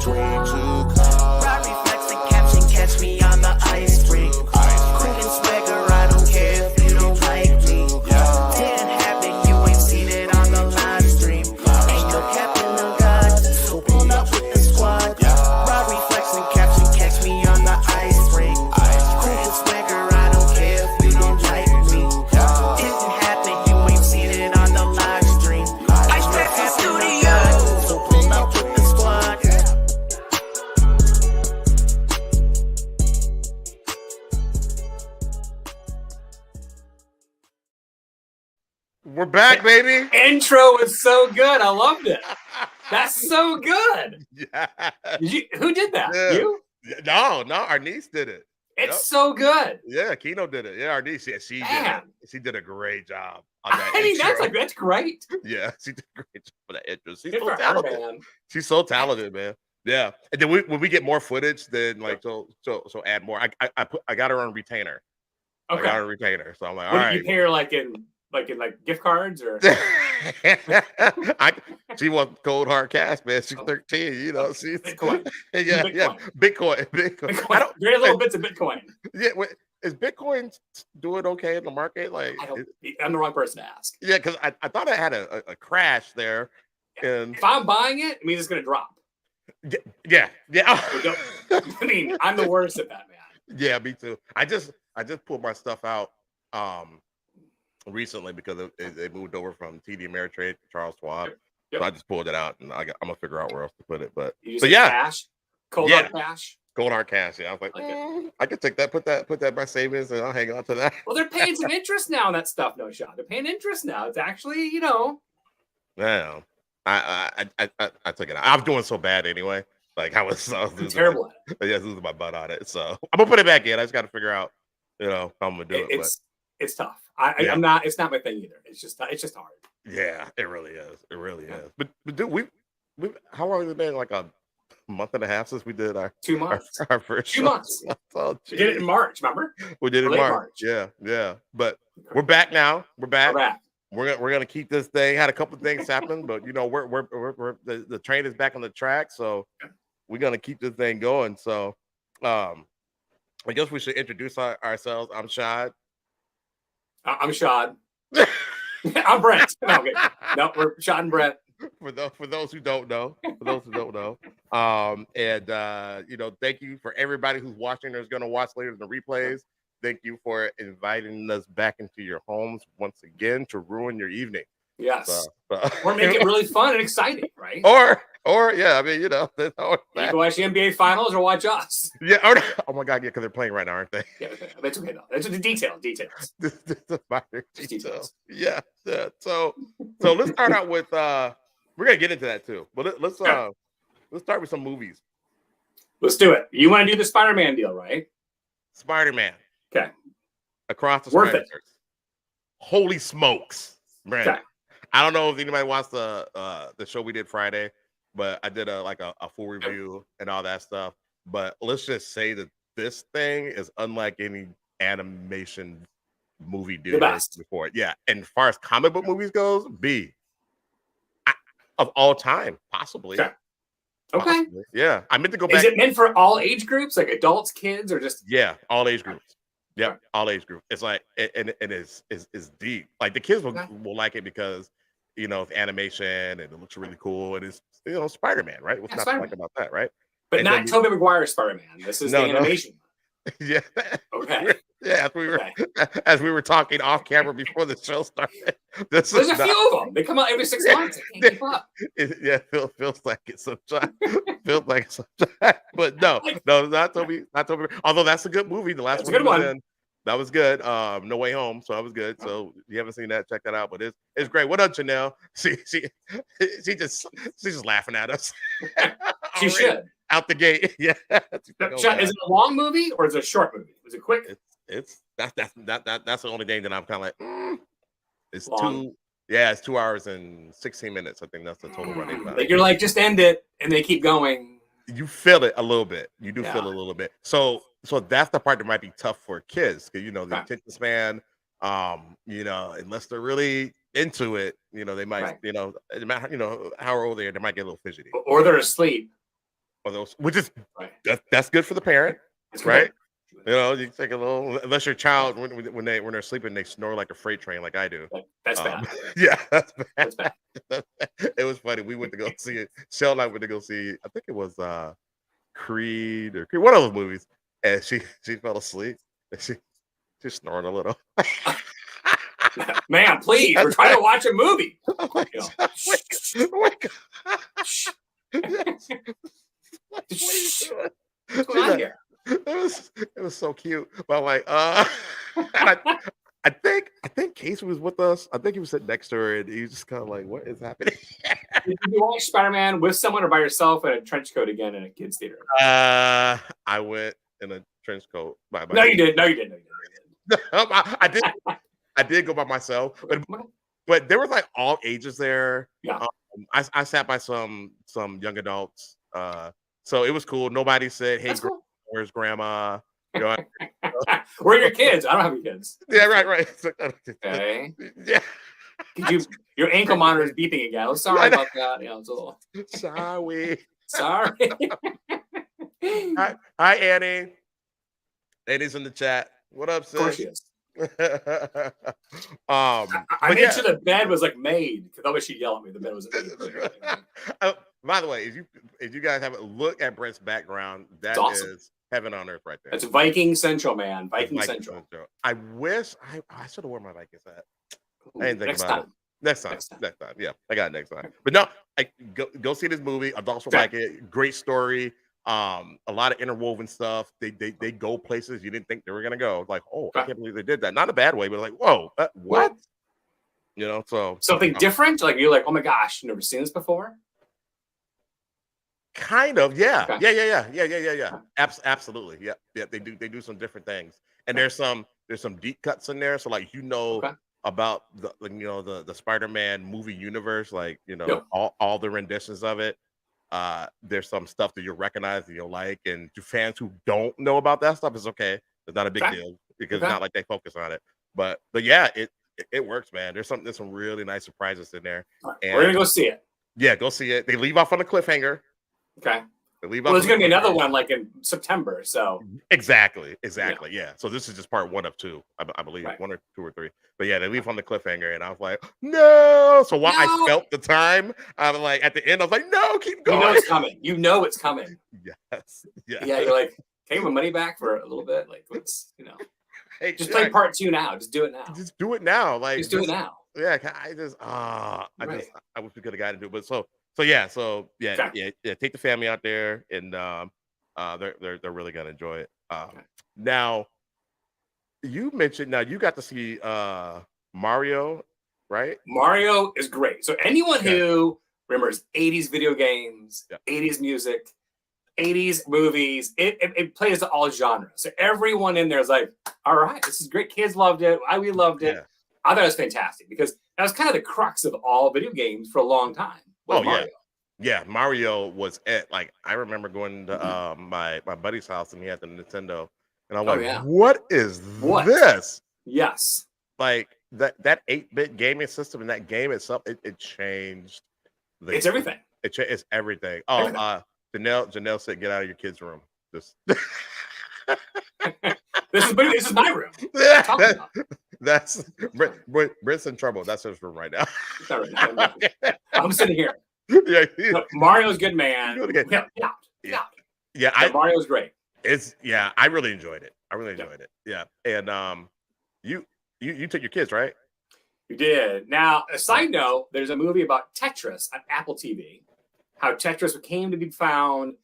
drink too cold. Ride reflex and caption, catch me on the ice rink. Cool and swagger, I don't care if you don't like me. Didn't happen, you ain't seen it on the live stream. Ain't no cap in the God, so pull up with the squad. Ride reflex and caption, catch me on the ice rink. Cool and swagger, I don't care if you don't like me. Didn't happen, you ain't seen it on the live stream. Ice Pepsi Studio, so pull up with the squad. We're back, baby. Intro was so good. I loved it. That's so good. Yeah. Who did that? Yeah. You? No, our niece did it. It's so good. Yeah, Keno did it. Yeah, our niece. Yeah, she did it. She did a great job on that. I mean, intro. that's great. Yeah, she did a great job for that intro. She's Good so for her, talented. man. She's so talented, man. Yeah, and then when we get more footage, then like so add more. I got her on retainer. Okay. I got her on retainer, so I'm like, all What right. did you pay her like in gift cards or? She wants cold hard cash, man. She's 13, you know. She's Bitcoin. yeah, Bitcoin. Very little bits of Bitcoin. Yeah, is Bitcoin doing okay in the market? Like, I'm the wrong person to ask. Yeah, because I thought I had a crash there, and if I'm buying it, it means it's going to drop. Yeah. I mean, I'm the worst at that, man. Yeah, me too. I just pulled my stuff out recently because they moved over from TD Ameritrade to Charles Schwab. Yep. So I just pulled it out, and I'm gonna figure out where else to put it. But yeah, cash, cold hard cash, cold hard cash. Yeah, I was like, I could take that, put that in my savings, and I'll hang on to that. Well, they're paying some interest now on that stuff, no shot. They're paying interest now. It's actually, Yeah, I took it out. I was doing so bad anyway. Like I was terrible at it. Yeah, losing my butt on it. So I'm gonna put it back in. I just got to figure out, how I'm gonna do it. It's tough. I'm not. It's not my thing either. It's just hard. Yeah, it really is. It really is. But dude, we how long has it been? Like a month and a half since we did our 2 months. Our first 2 months. Oh, we did it in March. Remember? We did it in March. Yeah. But we're back now. We're back. We're gonna keep this thing. Had a couple of things happen, but we're the train is back on the track, so we're gonna keep this thing going. So, I guess we should introduce ourselves. I'm Shod. I'm Shod. I'm Brent. No, we're Shod and Brent. For those who don't know, thank you for everybody who's watching. There's gonna watch later in the replays. Thank you for inviting us back into your homes once again to ruin your evening. Yes, or make it really fun and exciting, right? Or yeah, I mean, you can go watch the NBA Finals or watch us. Yeah. Oh my God, yeah, because they're playing right now, aren't they? Yeah, that's okay though. That's the details. The minor details. Yeah. So let's start out with we're gonna get into that too, but let's start with some movies. Let's do it. You want to do the Spider-Man deal, right? Spider-Man. Okay. Across the Spider-Verse. Holy smokes, Brent. Okay. I don't know if anybody watched the show we did Friday, but I did a full review and all that stuff. But let's just say that this thing is unlike any animation movie did before. Yeah, and as far as comic book movies goes, of all time, possibly. Okay. Possibly. Yeah, I meant to go back. Is it meant for all age groups, like adults, kids, or just? Yeah, all age groups. Yeah, all age groups. It's like and it's deep. Like the kids will like it because it's animation and it looks really cool and it's Spider-Man, right? What's not to like about that, right? But not Tobey Maguire's Spider-Man. This is the animation. Yeah. Okay. Yeah, as we were talking off camera before the show started. There's a few of them. They come out every 6 months. I can't keep up. Feels like it's sometimes. Feels like it's sometimes. But no, not Toby. Although that's a good movie. The last one. That was good. No Way Home. So that was good. So if you haven't seen that, check that out. But it's great. What up, Janelle? She's just laughing at us. She should. Out the gate. Yeah. Is it a long movie or is it a short movie? Was it quick? That's the only thing that I'm kind of like, it's long. It's 2 hours and 16 minutes. I think that's the total running time. Like you're like, just end it, and they keep going. You feel it a little bit. You do feel it a little bit. So that's the part that might be tough for kids because the attention span, unless they're really into it, they might, no matter how old they are, they might get a little fidgety. Or they're asleep. or those, which is Right. that's good for the parent, It's right? good. You know, you take a little, unless your child when they're sleeping, they snore like a freight train, like I do. That's bad. Yeah, that's bad. That's bad. It was funny. We went to go see it. Shell and I went to go see. I think it was Creed or Creed, one of those movies, and she fell asleep. And she snoring a little. Man, please, we're trying to watch a movie. Oh my You know, God. Oh my God. shh. Yes. What are you Shh. doing? What's going on here? It was so cute. But I'm like, and I think Casey was with us. I think he was sitting next to her, and he was just kind of like, "What is happening?" Did you watch Spider-Man with someone or by yourself in a trench coat again in a kids' theater? I went in a trench coat. No, you did. No, you didn't. I did. I did go by myself, but there was like all ages there. Yeah. I sat by some young adults. So it was cool. Nobody said, "Hey, Cool. where's grandma?" You know, Where are your kids? I don't have any kids. yeah, right. Okay. Yeah. Your ankle monitor is beeping again. I'm sorry about that. You know, it's a little Sorry. Hi, Annie. Annie's in the chat. What up, sis? Of course she is. I made sure the bed was like made because otherwise she'd yell at me. The bed was made. By the way, if you guys have a look at Brent's background, that awesome. is heaven on earth right there. That's Viking Central, man. Viking Central. I wish I should have worn my Vikings hat. I didn't think about it. Next time. Yeah, I got it next time. But no, go see this movie. Adults will like it. Great story. A lot of interwoven stuff. They go places you didn't think they were gonna go. Like, oh, I can't believe they did that. Not in a bad way, but like, whoa, what? You know, so something different. Like you're like, oh my gosh, you've never seen this before. Kind of, yeah. Okay. Yeah. Absolutely, yeah. They do some different things, and there's some deep cuts in there. So like about the Spider-Man movie universe, like all the renditions of it. There's some stuff that you'll recognize and you'll like, and to fans who don't know about that stuff, it's okay. It's not a big deal because it's not like they focus on it. But yeah, it works, man. There's some really nice surprises in there. And we're gonna go see it. Yeah, go see it. They leave off on a cliffhanger. Okay. Well, there's gonna be another one like in September. So exactly. Yeah. So this is just part 1 of 2, I believe, 1 or 2 or 3. But yeah, they leave on the cliffhanger, and I was like, no. So while I felt the time, I was like, at the end, I was like, no, keep going. You know it's coming. You know it's coming. Yes. Yeah. You're like, can I get my money back for a little bit? Like, let's hey, just play part 2 now. Just do it now. Just do it now. Like, just do it now. Yeah. I wish we could have gotten to it, but so yeah, take the family out there, and they're really gonna enjoy it. Now, you mentioned you got to see Mario, right? Mario is great. So anyone who remembers 80s video games, 80s music, 80s movies, it plays to all genres. So everyone in there is like, all right, this is great. Kids loved it. We loved it. I thought it was fantastic because that was kind of the crux of all video games for a long time. Mario. Yeah, Mario was it. Like, I remember going to my buddy's house, and he had the Nintendo, and I'm like, what is this? Yes. Like that 8-bit gaming system and that game itself, it changed. It's everything. It's everything. Oh, Janelle said, get out of your kid's room. This is my room. That's Brent's in trouble. That's his room right now. I'm sitting here. Mario's good, man. Mario's great. I really enjoyed it. Yeah, and you took your kids, right? You did. Now, a side note: there's a movie about Tetris on Apple TV. How Tetris came to be found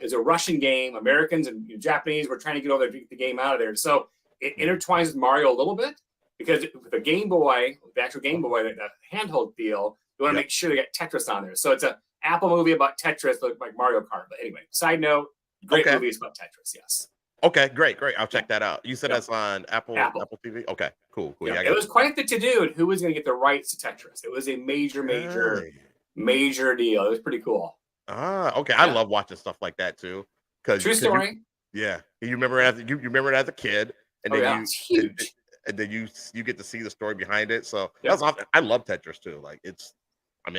is a Russian game. Americans and Japanese were trying to get over the game out of there. So it intertwines with Mario a little bit because with the Game Boy, the actual Game Boy, the handheld deal. You want to make sure they get Tetris on there. So it's an Apple movie about Tetris, like Mario Kart. But anyway, side note, great movies about Tetris, yes. Okay, great. I'll check that out. You said that's on Apple TV? Okay, cool. Yeah, it was quite the to-do, and who was going to get the rights to Tetris. It was a major deal. It was pretty cool. Okay. I love watching stuff like that, too. True story. You remember you remember it as a kid, and then it's huge. And then you get to see the story behind it. So that's awesome. I love Tetris, too. Like,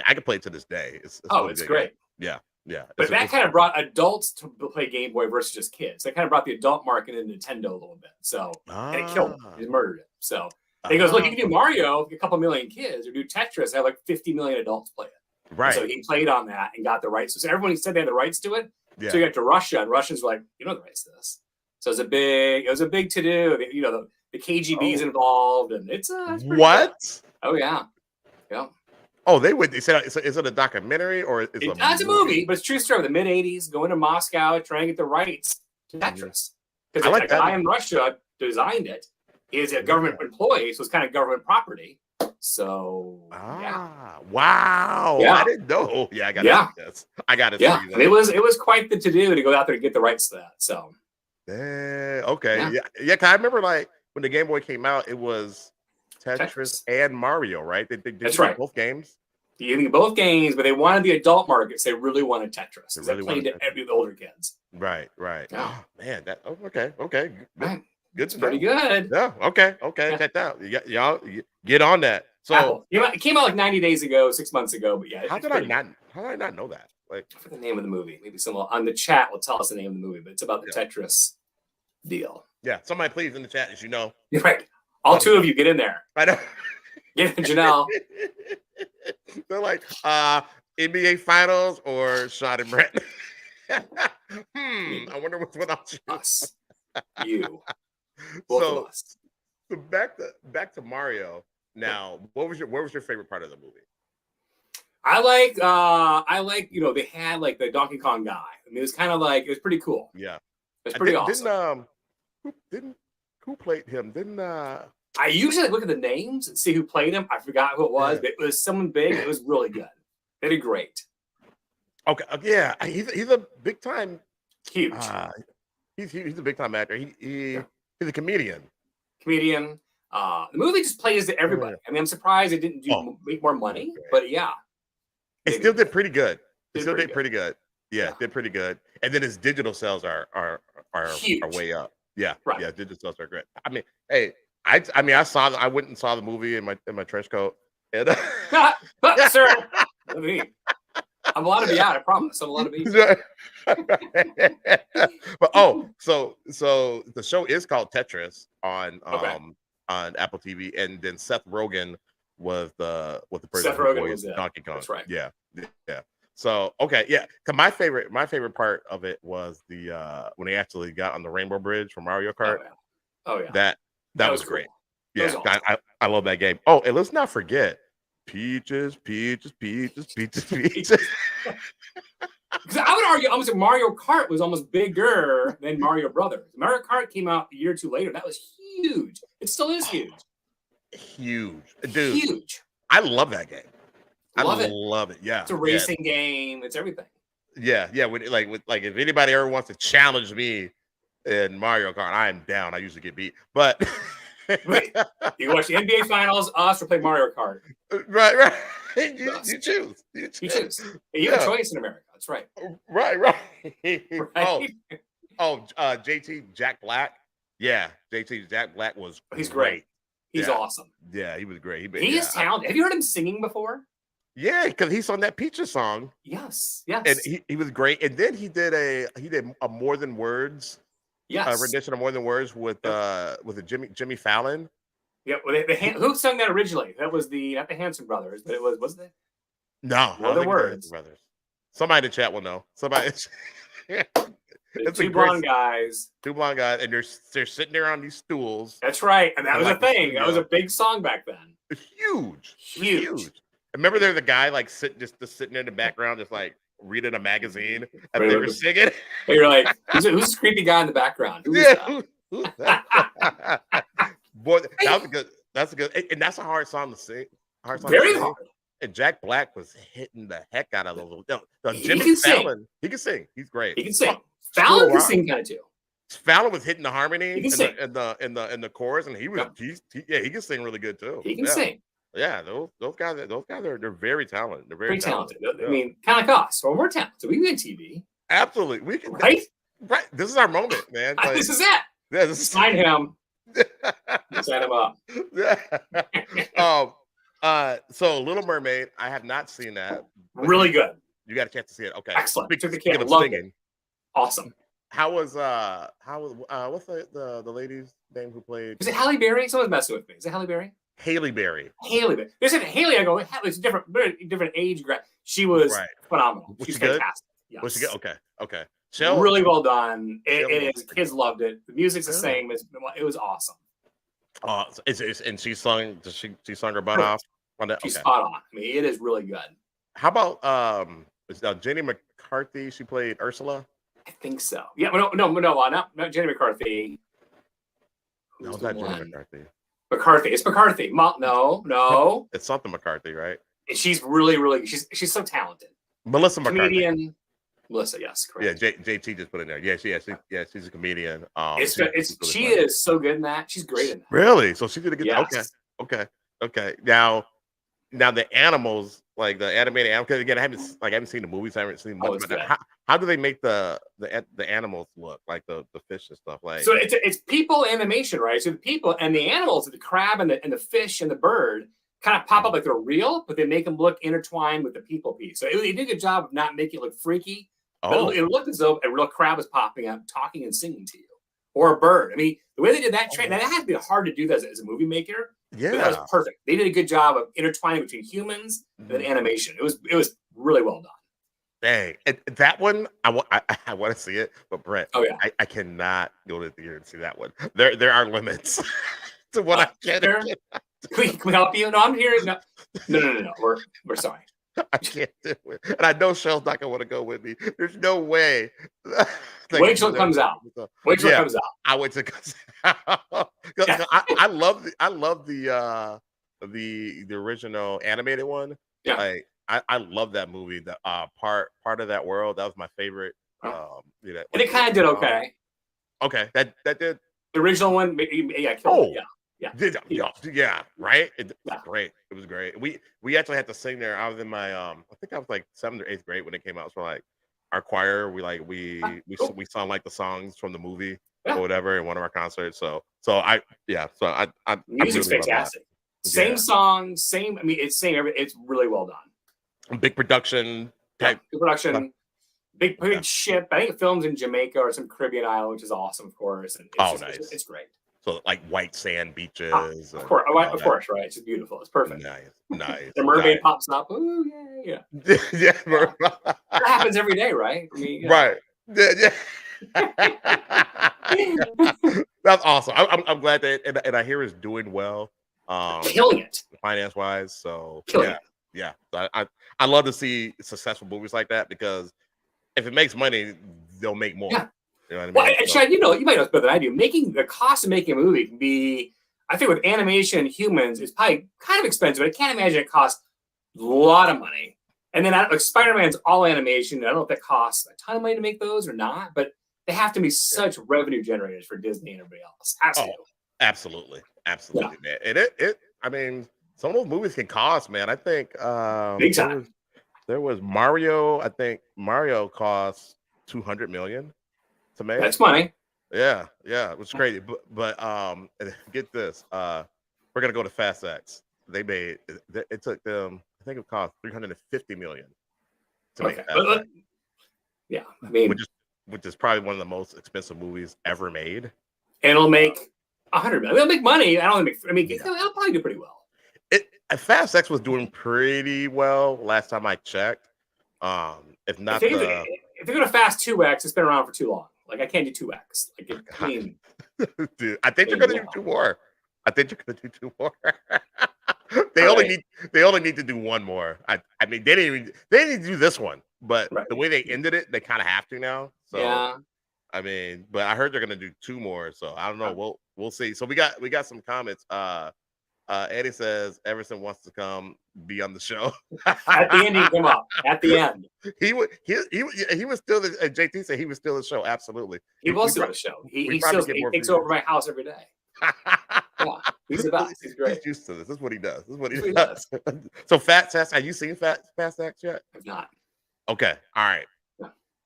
I could play it to this day. It's really great. Yeah. Yeah. But that kind of brought adults to play Game Boy versus just kids. That kind of brought the adult market into Nintendo a little bit. So and it killed him. He murdered it. So he goes, look, you can do Mario, a couple million kids, or do Tetris, have like 50 million adults play it. Right. And so he played on that and got the rights. So everyone said they had the rights to it. Yeah. So you got to Russia, and Russians were like, you know the rights to this. So it was a big to do. You know, the KGB's involved, and it's what? Good. Oh yeah. Yeah. Oh, they said, is it a documentary or is it it's a movie, but it's true story. The mid '80s, going to Moscow, trying to get the rights to Tetris, because the guy in Russia designed it. He's a government employee, so it's kind of government property. So wow, yeah. I didn't know. Yeah, I got it. I got it. Yeah, and it was quite the to do to go out there and get the rights to that. So okay, yeah. Cause I remember like when the Game Boy came out, it was Tetris and Mario, right? That's right. Both games. You think both games, but they wanted the adult markets. They really wanted Tetris. They really played to every older kids. Right. Yeah. Oh, man, okay. Right. Good stuff. Pretty good. Yeah. Okay. Check that out. Y'all get on that. So it came out like 90 days ago, 6 months ago. But yeah, how did I not know that? Like, for the name of the movie, maybe someone on the chat will tell us the name of the movie. But it's about the Tetris deal. Yeah. Somebody please in the chat, as you know. You're right. All two of you get in there. I know. Get in, Janelle. They're like NBA Finals or Shod and Brent. I wonder what's without you. Us. You. Both of us. So back to Mario. Now, what was your favorite part of the movie? I like they had like the Donkey Kong guy. I mean, it was kind of like, it was pretty cool. Yeah. It's pretty awesome. Who played him? I usually look at the names and see who played him. I forgot who it was, but it was someone big. It was really good. They did great. Okay, yeah, he's a big time. Huge. He's a big time actor. He's a comedian. The movie just plays to everybody. I mean, I'm surprised it didn't make more money, but yeah, it still did pretty good. It still did pretty good. Yeah, did pretty good. And then his digital sales are way up. Yeah, right. Yeah, digital sales are great. I mean, hey. I went and saw the movie in my trench coat. And, sir, I'm allowed to be out. I promise. I'm allowed to be. But so the show is called Tetris on Apple TV, and then Seth Rogen was the person who voiced Donkey Kong. That's right. Yeah. So Cause my favorite part of it was the when they actually got on the Rainbow Bridge from Mario Kart. Oh yeah. That was great. Cool. Yeah, awesome. I love that game. Oh, and let's not forget peaches. Because I would argue almost Mario Kart was almost bigger than Mario Brothers. Mario Kart came out a year or two later. That was huge. It still is huge. Huge, dude. Huge. I love that game. Love it. Yeah, it's a racing game. It's everything. Yeah. If anybody ever wants to challenge me in Mario Kart, I am down. I usually get beat, but wait, you can watch the NBA Finals, us, or play Mario Kart. Right. You choose. You have a choice in America. That's right. Right. JT Jack Black. Yeah, JT Jack Black was. He's great. He's awesome. Yeah, he was great. He is talented. Have you heard him singing before? Yeah, because he's on that Peaches song. Yes. And he was great. And then he did a More Than Words. Yes. Rendition of More Than Words with a Jimmy Fallon. Yeah, well, who sung that originally? That was not the Hanson brothers, but it wasn't it? No, More Than Words. Brothers. Somebody in the chat will know. Somebody. Two blonde guys, and they're sitting there on these stools. That's right, and that was a thing. That was a big song back then. It's huge. Remember, there's a guy like just sitting in the background, just like reading a magazine, and they were singing. And you're like, who's this creepy guy in the background? Who's that? Boy, that's a good, and that's a hard song to sing. Very hard. And Jack Black was hitting the heck out of those. Jimmy Fallon, he can sing. He's great. He can sing. Fallon can sing kind of too. Fallon was hitting the harmony in the chorus, and he can sing really good too. He can sing. Yeah, those guys are very talented. They're very talented. I mean, kind of like us. Well, we're talented. We can get TV. Absolutely, we can. Right. This is our moment, man. Like, this is it. Yeah, sign him. Sign him up. So Little Mermaid, I have not seen that. Really good. You got a chance to see it. Okay. Excellent. Took the Speaking kid. of Loved singing, it. Awesome. how was what's the lady's name who played Is it Halle Berry? Someone's messing with me. Is it Halle Berry? Haley Berry? Haley Berry. They said Haley. I go, it's a different age. She was phenomenal. Was She's she good? fantastic. Yes. Was she good? Okay. Really well done. It is. Kids loved it. The music's the same. It was awesome. And she sung. She sung her butt off on that. She's spot on. I mean, it is really good. How about Jenny McCarthy? She played Ursula. I think so. Yeah. No. Not Jenny McCarthy. No, it's not Jenny McCarthy. McCarthy. It's McCarthy. No. It's something McCarthy, right? She's really. She's so talented. Melissa McCarthy. Comedian. Melissa, yes, correct. Yeah, JT just put in there. Yeah, she's a comedian. She is so good in that. She's great in that. Really? So she did a good. Yes. Okay. Now the animals, like the animated animals. Because again, I haven't seen the movies. I haven't seen much about that. How do they make the animals look like the fish and stuff like? So it's people animation, right? So the people and the animals, the crab and the fish and the bird, kind of pop up like they're real, but they make them look intertwined with the people piece. So they did a good job of not making it look freaky. But it looked as though a real crab was popping up, talking and singing to you, or a bird. I mean, the way they did that that had to be hard to do that as a movie maker. Yeah, but that was perfect. They did a good job of intertwining between humans and animation. It was really well done. Dang, that one I want to see it, but Brent, oh yeah, I cannot go to the theater and see that one. There are limits to what I can. Can we help you? No, I'm here. No. We're sorry. I can't do it, and I know Shell's not gonna want to go with me. There's no way. Wait till it comes out. Wait till it comes out. I wait till it comes out. I love the original animated one. Yeah. Like I love that movie. The part of that world, that was my favorite. And it kind of did okay. Okay, that did. The original one, yeah, killed it. Yeah, right. It was great. It was great. We actually had to sing there. I was in my I think I was like 7th or 8th grade when it came out. So like our choir, we sung like the songs from the movie or whatever in one of our concerts. So music's really fantastic. Same songs, same. I mean, it's really well done. Big production type. Big production. Big ship. I think it films in Jamaica or some Caribbean island, which is awesome, of course. And nice. It's great. So like white sand beaches. Of course, right? It's beautiful. It's perfect. Nice. The mermaid pops up. Ooh, yeah. That happens every day, right? I mean, right. Yeah. That's awesome. I'm glad that, and I hear it's doing well. Killing it, finance wise. So yeah. I love to see successful movies like that because if it makes money, they'll make more. Yeah. You know what I mean? Well, and Shad, you might know this better than I do. The cost of making a movie can be, I think, with animation and humans, it's probably kind of expensive. I can't imagine it costs a lot of money. And then like Spider-Man's all animation. I don't know if that costs a ton of money to make those or not, but they have to be such revenue generators for Disney and everybody else. Absolutely, man. And it. I mean, some of those movies can cost, man. I think big time. There was Mario. I think Mario cost $200 million. That's money. Yeah, it was crazy. But get this. We're gonna go to Fast X. They made it took them. I think it cost $350 million to make Fast X. Yeah, I mean, which is probably one of the most expensive movies ever made. And it'll make $100 million. It'll make money. It'll probably do pretty well. Fast X was doing pretty well last time I checked. If not, if they're gonna Fast 2X, it's been around for too long. Like I can't do 2X. Dude, I think you're gonna do 2 more. They only need to do 1 more. I mean, they didn't do this one, but the way they ended it, they kind of have to now. So yeah. I mean, but I heard they're gonna do 2 more. So I don't know. We'll see. So we got some comments. Eddie says Everson wants to come be on the show. At the end, he come up. At the end, he was still. JT said he was still the show. Absolutely, he was still the show. He takes over my house every day. He's the best. He's great. He's used to this. This is what he does. So Fast X, have you seen Fast X yet? I've not. Okay. All right.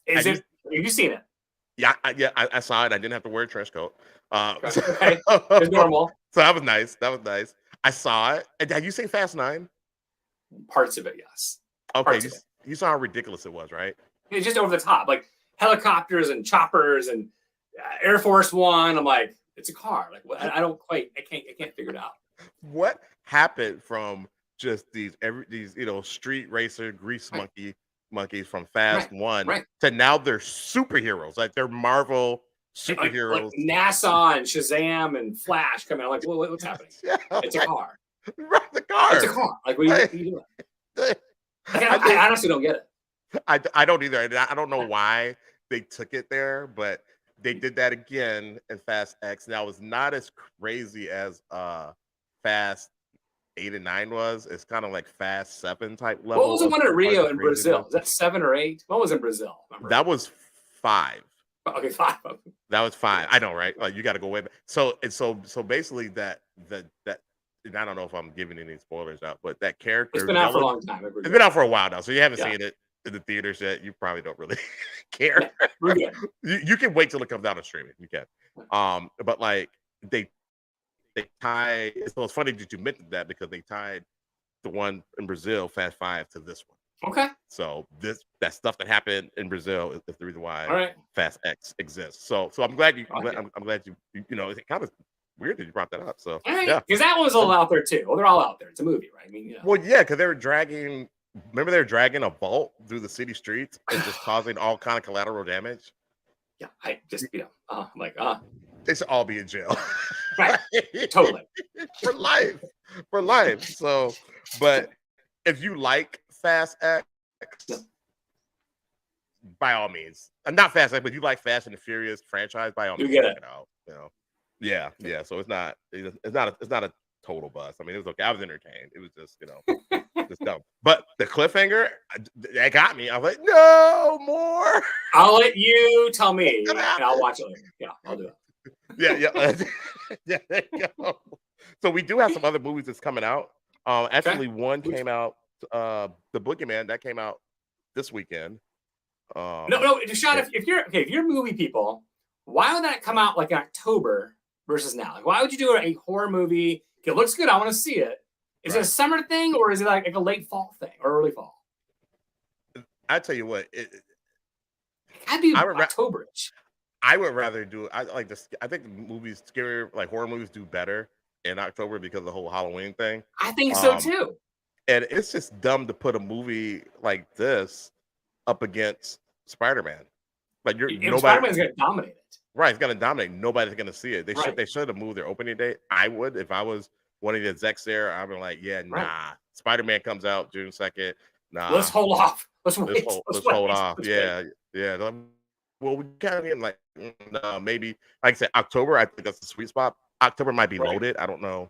Have you seen it? Yeah. I saw it. I didn't have to wear a trench coat. Okay. It's normal. So that was nice. I saw it. And have you seen Fast 9? Parts of it, yes. Okay. you saw how ridiculous it was, right? It's just over the top, like helicopters and choppers and Air Force One. I'm like, it's a car. Like, I can't figure it out. What happened from just these street racer grease monkeys from Fast One to now they're superheroes, like they're Marvel superheroes, like NASA and Shazam and Flash coming out. Like, what's happening? Yeah, it's a car. Right, the car. It's a car. Like, what are you doing? Like, I honestly don't get it. I don't either. I don't know why they took it there, but they did that again in Fast X. Now it's not as crazy as Fast 8 and 9 was. It's kind of like Fast 7 type level. What was the one at Rio in Brazil? Is that 7 or 8? What was in Brazil? Remember? That was 5. Okay, 5. That was 5. I know, right? Like, you got to go way back. So basically that and I don't know if I'm giving any spoilers out, but that character, it's been out for a long time. It's been out for a while now, so you haven't seen it in the theaters yet. You probably don't really care. Yeah, you can wait till it comes out on streaming. You can. But like they tie. So it's funny that you mentioned that because they tied the one in Brazil, Fast 5, to this one. Okay. So that stuff that happened in Brazil is the reason why Fast X exists. So I'm glad you. I'm glad you. You know, it's kind of weird that you brought that up. So yeah, because that one was all out there too. Well, they're all out there. It's a movie, right? I mean, Well, yeah, because they were dragging. Remember, they were dragging a bolt through the city streets and just causing all kind of collateral damage. Yeah, I just I'm like they should all be in jail. Right. Totally. for life. So, but if you like Fast X, by all means, not Fast X, but you like Fast and the Furious franchise, by all means, check it out. You know, yeah. So it's not a total bust. I mean, it was okay. I was entertained. It was just just dumb. But the cliffhanger, that got me. I was like, no more. I'll let you tell me, and I'll watch it later. Yeah, I'll do it. Yeah. There you go. So we do have some other movies that's coming out. Actually, one came out. The Boogeyman that came out this weekend. No, Shod, if you're movie people, why would that come out like in October versus now? Like, why would you do a horror movie? It looks good. I want to see it. Is it a summer thing or is it like a late fall thing or early fall? I tell you what, I'd be October-ish. I would rather do. I like this. I think movies, scary like horror movies, do better in October because of the whole Halloween thing. I think so too. And it's just dumb to put a movie like this up against Spider-Man. Like Spider-Man's gonna dominate it. Right, it's gonna dominate. Nobody's gonna see it. They should have moved their opening date. I would if I was one of the execs there. I'd be like, nah. Spider-Man comes out June 2nd. Nah. Let's hold off. Let's wait. Let's hold off. Yeah. Well, we kind of like maybe like I said, October. I think that's the sweet spot. October might be loaded. I don't know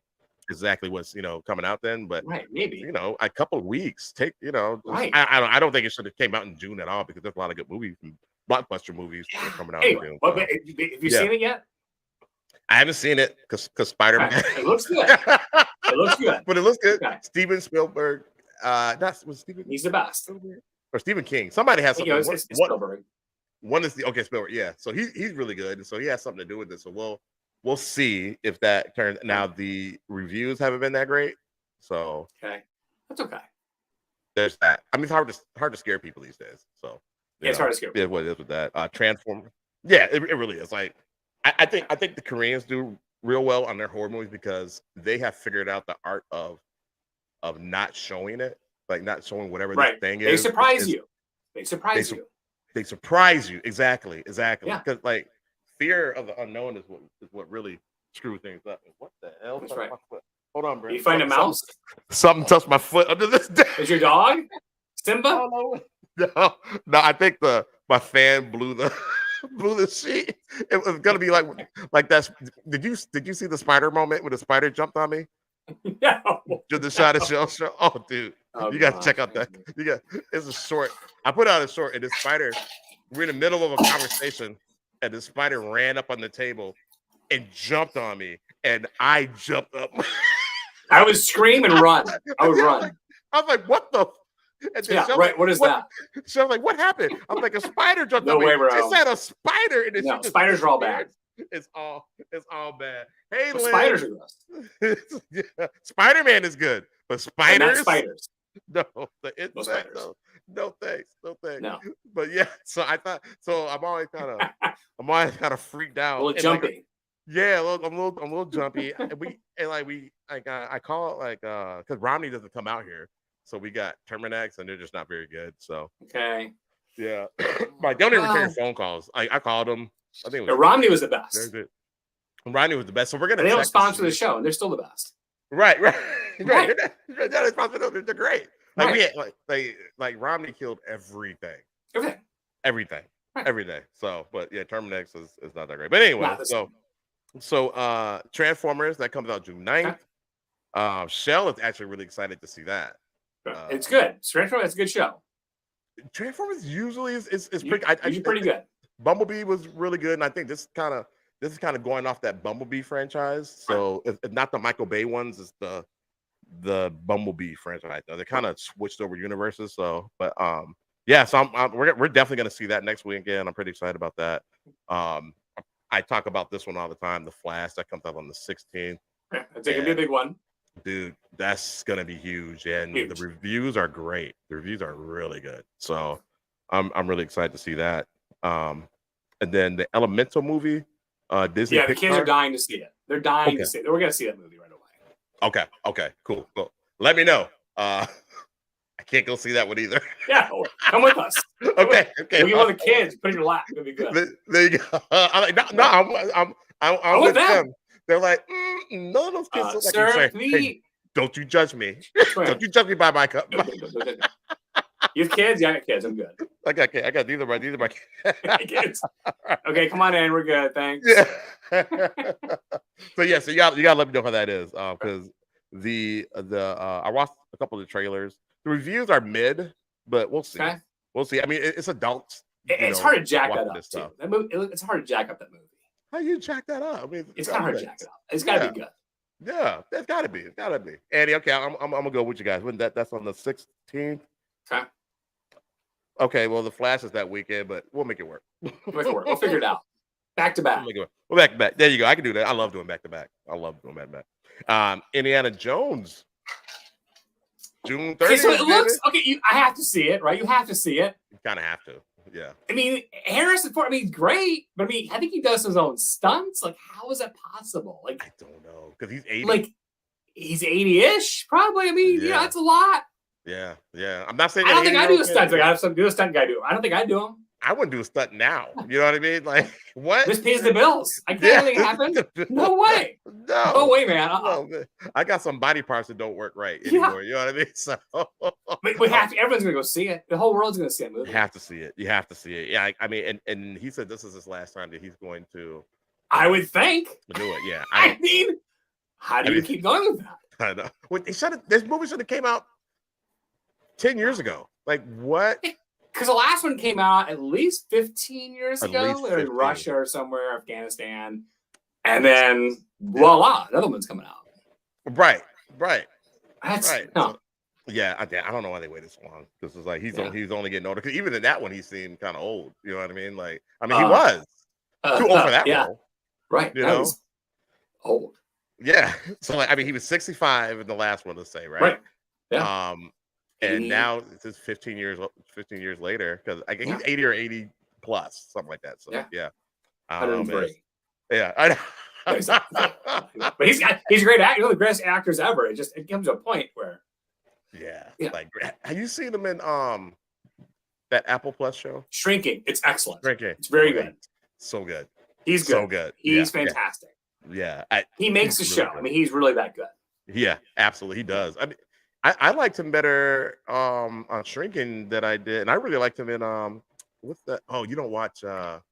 exactly what's coming out then, but maybe a couple of weeks. I don't think it should have came out in June at all because there's a lot of good movies, blockbuster movies coming out. Anyway, have you seen it yet? I haven't seen it because Spider-Man. It looks good. But it looks good. Okay. Steven Spielberg. Steven. He's the best. Or Stephen King. Somebody has something. It's Spielberg. One is Spielberg. Yeah. So he's really good, and so he has something to do with it. So we'll see if that turns. Now the reviews haven't been that great, so that's okay. There's that. I mean, it's hard to scare people these days. So it's hard to scare people. Yeah, what it is with that Transformers. Yeah, it really is. Like I think the Koreans do real well on their horror movies because they have figured out the art of not showing it, like not showing whatever that thing is. They surprise you. They surprise you. Exactly. Yeah. Because like fear of the unknown is what really screws things up. What the hell? That's right. My foot. Hold on, Brent. You find a mouse? Something touched my foot under this desk. Is your dog Simba? No. I think my fan blew the sheet. It was gonna be like that. Did you see the spider moment when the spider jumped on me? No. Did the shot of shell show? Oh, dude, you gotta check out that. It's a short. I put out a short, and this spider. We're in the middle of a conversation, and the spider ran up on the table and jumped on me, and I jumped up. I would scream and run. I would run. I was like, "What the?" What is that? So I was like, "What happened?" I was like, "A spider jumped on me." Way, bro. She said a spider, and no, spiders are all bad. It's all bad. Hey, Lynn. Spiders are Spider-Man is good, but spiders. Not spiders. No, the insect. No. No thanks, no thanks. No. But yeah, so I thought so. I'm always kind of freaked A out. little And, jumpy. yeah, look, I'm a little jumpy. I call it because Romney doesn't come out here, so we got Terminex, and they're just not very good. So Okay. yeah, like they don't even return phone calls. I called them. I think it was Romney was the very best. good. Romney was the best. So we're gonna. And they don't check to sponsor the see- show, and they're still the best. Right. Right. They're not responsible. They're great. Like Right. we had, like Romney killed everything. Everything. Right. Every day. So, but yeah, Terminex is not that great. But anyway, Not the same. so Transformers that comes out June 9th. Okay. Shell is actually really excited to see that. It's good. Transformers, it's a good show. Transformers usually is pretty. Usually pretty good. Bumblebee was really good, and I think this is kind of going off that Bumblebee franchise. So it's not the Michael Bay ones; it's the Bumblebee franchise. They kind of switched over universes. So, but yeah. So we're definitely going to see that next weekend. I'm pretty excited about that. I talk about this one all the time. The Flash that comes out on the 16th. It's going to be a big one. Dude, that's gonna be huge, and Huge. the reviews are great. The reviews are really good, so I'm really excited to see that. And then the Elemental movie, Disney. Yeah, the kids are Pixar. dying to see it. They're dying to see it. We're gonna see that movie right away. Okay, cool. Let me know. I can't go see that one either. Yeah, come with us. Okay. We'll get one of the kids. Put it in your lap. It'll be good. There you go. I'm like, no, I'm with them. They're like, none of those kids look like sir, you. Hey, don't you judge me. Don't you judge me by my cup. You have kids? Yeah, I got kids. I'm good. I got these are my kids. Okay, come on in. We're good. Thanks. Yeah. So you gotta let me know how that is. Because I watched a couple of the trailers. The reviews are mid, but we'll see. Okay. We'll see. I mean, it's adults. It's hard to jack that up too. That movie, it's hard to jack up that movie. How you jack that up? I mean, it's kind of hard to jack it up. It's got to be good. Yeah, it's got to be. It's got to be. Andy, okay, I'm gonna go with you guys. When that's on the 16th. Okay. Okay. Well, the Flash is that weekend, but we'll make it work. We'll figure it out. Back to back. We're back to back. There you go. I can do that. I love doing back to back. I love doing back to back. Indiana Jones. June 30th. Okay, so it looks okay. I have to see it, right? You have to see it. You kind of have to. Yeah. I mean, Harrison Ford, great, but I think he does his own stunts. Like, how is that possible? Like, I don't know, because he's 80. Like, he's 80-ish, probably. That's a lot. Yeah. I'm not saying I don't think I do a stunt. Like, I have some do a stunt guy do. I don't think I do them. I wouldn't do a stunt now. You know what I mean? Like, what? This pays the bills. I can't think it happen. No way. No way, man. No, man. I got some body parts that don't work right anymore. You know what I mean? So we have to. Everyone's gonna go see it. The whole world's gonna see it. You have to see it. You have to see it. Yeah. I mean, and he said this is his last time that he's going to. I would think. Do it. Yeah. How do you keep going with that? I know. When this movie should have came out 10 years ago. Like what? Because the last one came out at least 15 years ago. They're in 15. Russia or somewhere, Afghanistan. And then, voila, another one's coming out. Right. That's right. No. So, yeah, I don't know why they waited so long. This is like he's only getting older. Because even in that one, he seemed kind of old. You know what I mean? Like, he was too old for that role. Right. You know, old. Yeah. So he was 65 in the last one, let's say, right? Yeah. And now it's 15 years later, because I guess he's 80 or 80 plus, something like that. So yeah. 103. Yeah, I know. But he's a great actor, one of the greatest actors ever. It comes to a point where like, have you seen him in that Apple Plus show? Shrinking. It's excellent. Shrinking. It's very good. So good. He's good. So good. He's fantastic. Yeah. He makes the show. Good. He's really that good. Yeah, absolutely. He does. I liked him better on Shrinking than I did, and I really liked him in what's that? Oh, you don't watch that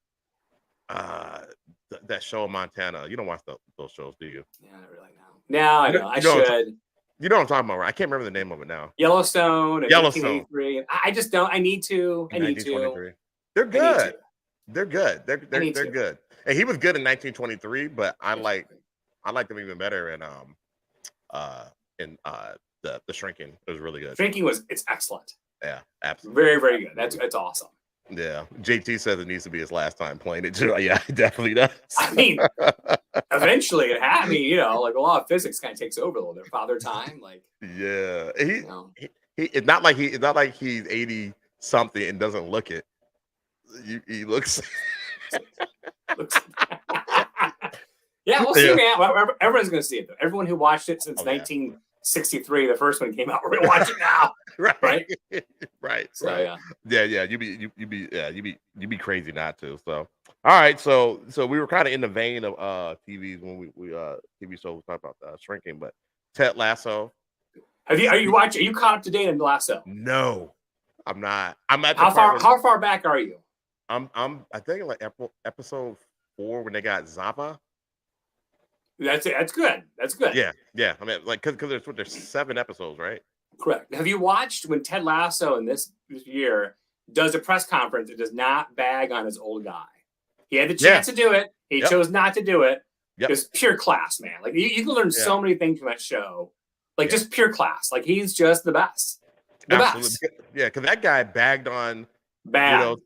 show in Montana. You don't watch those shows, do you? Yeah, not really. No, I know. I should. You know what I'm talking about, right? I can't remember the name of it now. Yellowstone. And I just don't. I need to. They're good. They're good. They're good. And he was good in 1923, but I liked him even better in the Shrinking. It was really good. Shrinking it's excellent. Yeah, absolutely. Very, very good. That's awesome. Yeah. JT says it needs to be his last time playing it too. Yeah, it definitely does. Eventually it had me, like a lot of physics kind of takes over a little bit. Father time, like yeah. It's not like he's 80 something and doesn't look it, he looks. Yeah, we'll see, man. Everyone's going to see it, though. Everyone who watched it since 1963, the first one came out, we're going to watch it now. Right? Right. So, yeah. You'd be crazy not to. So, all right. So we were kind of in the vein of TVs when we TV shows talk about shrinking, but Ted Lasso. Are you caught up to date on Lasso? No, I'm not. I'm at how far back are you? I think like episode 4 when they got Zappa. That's it. That's good. That's good. Yeah. I mean, like, because there's 7 episodes, right? Correct. Have you watched when Ted Lasso in this year does a press conference? It does not bag on his old guy. He had the chance to do it. He chose not to do it. It's pure class, man. Like you can learn so many things from that show. Like just pure class. Like he's just the best. The best. Yeah, because that guy bagged on bad.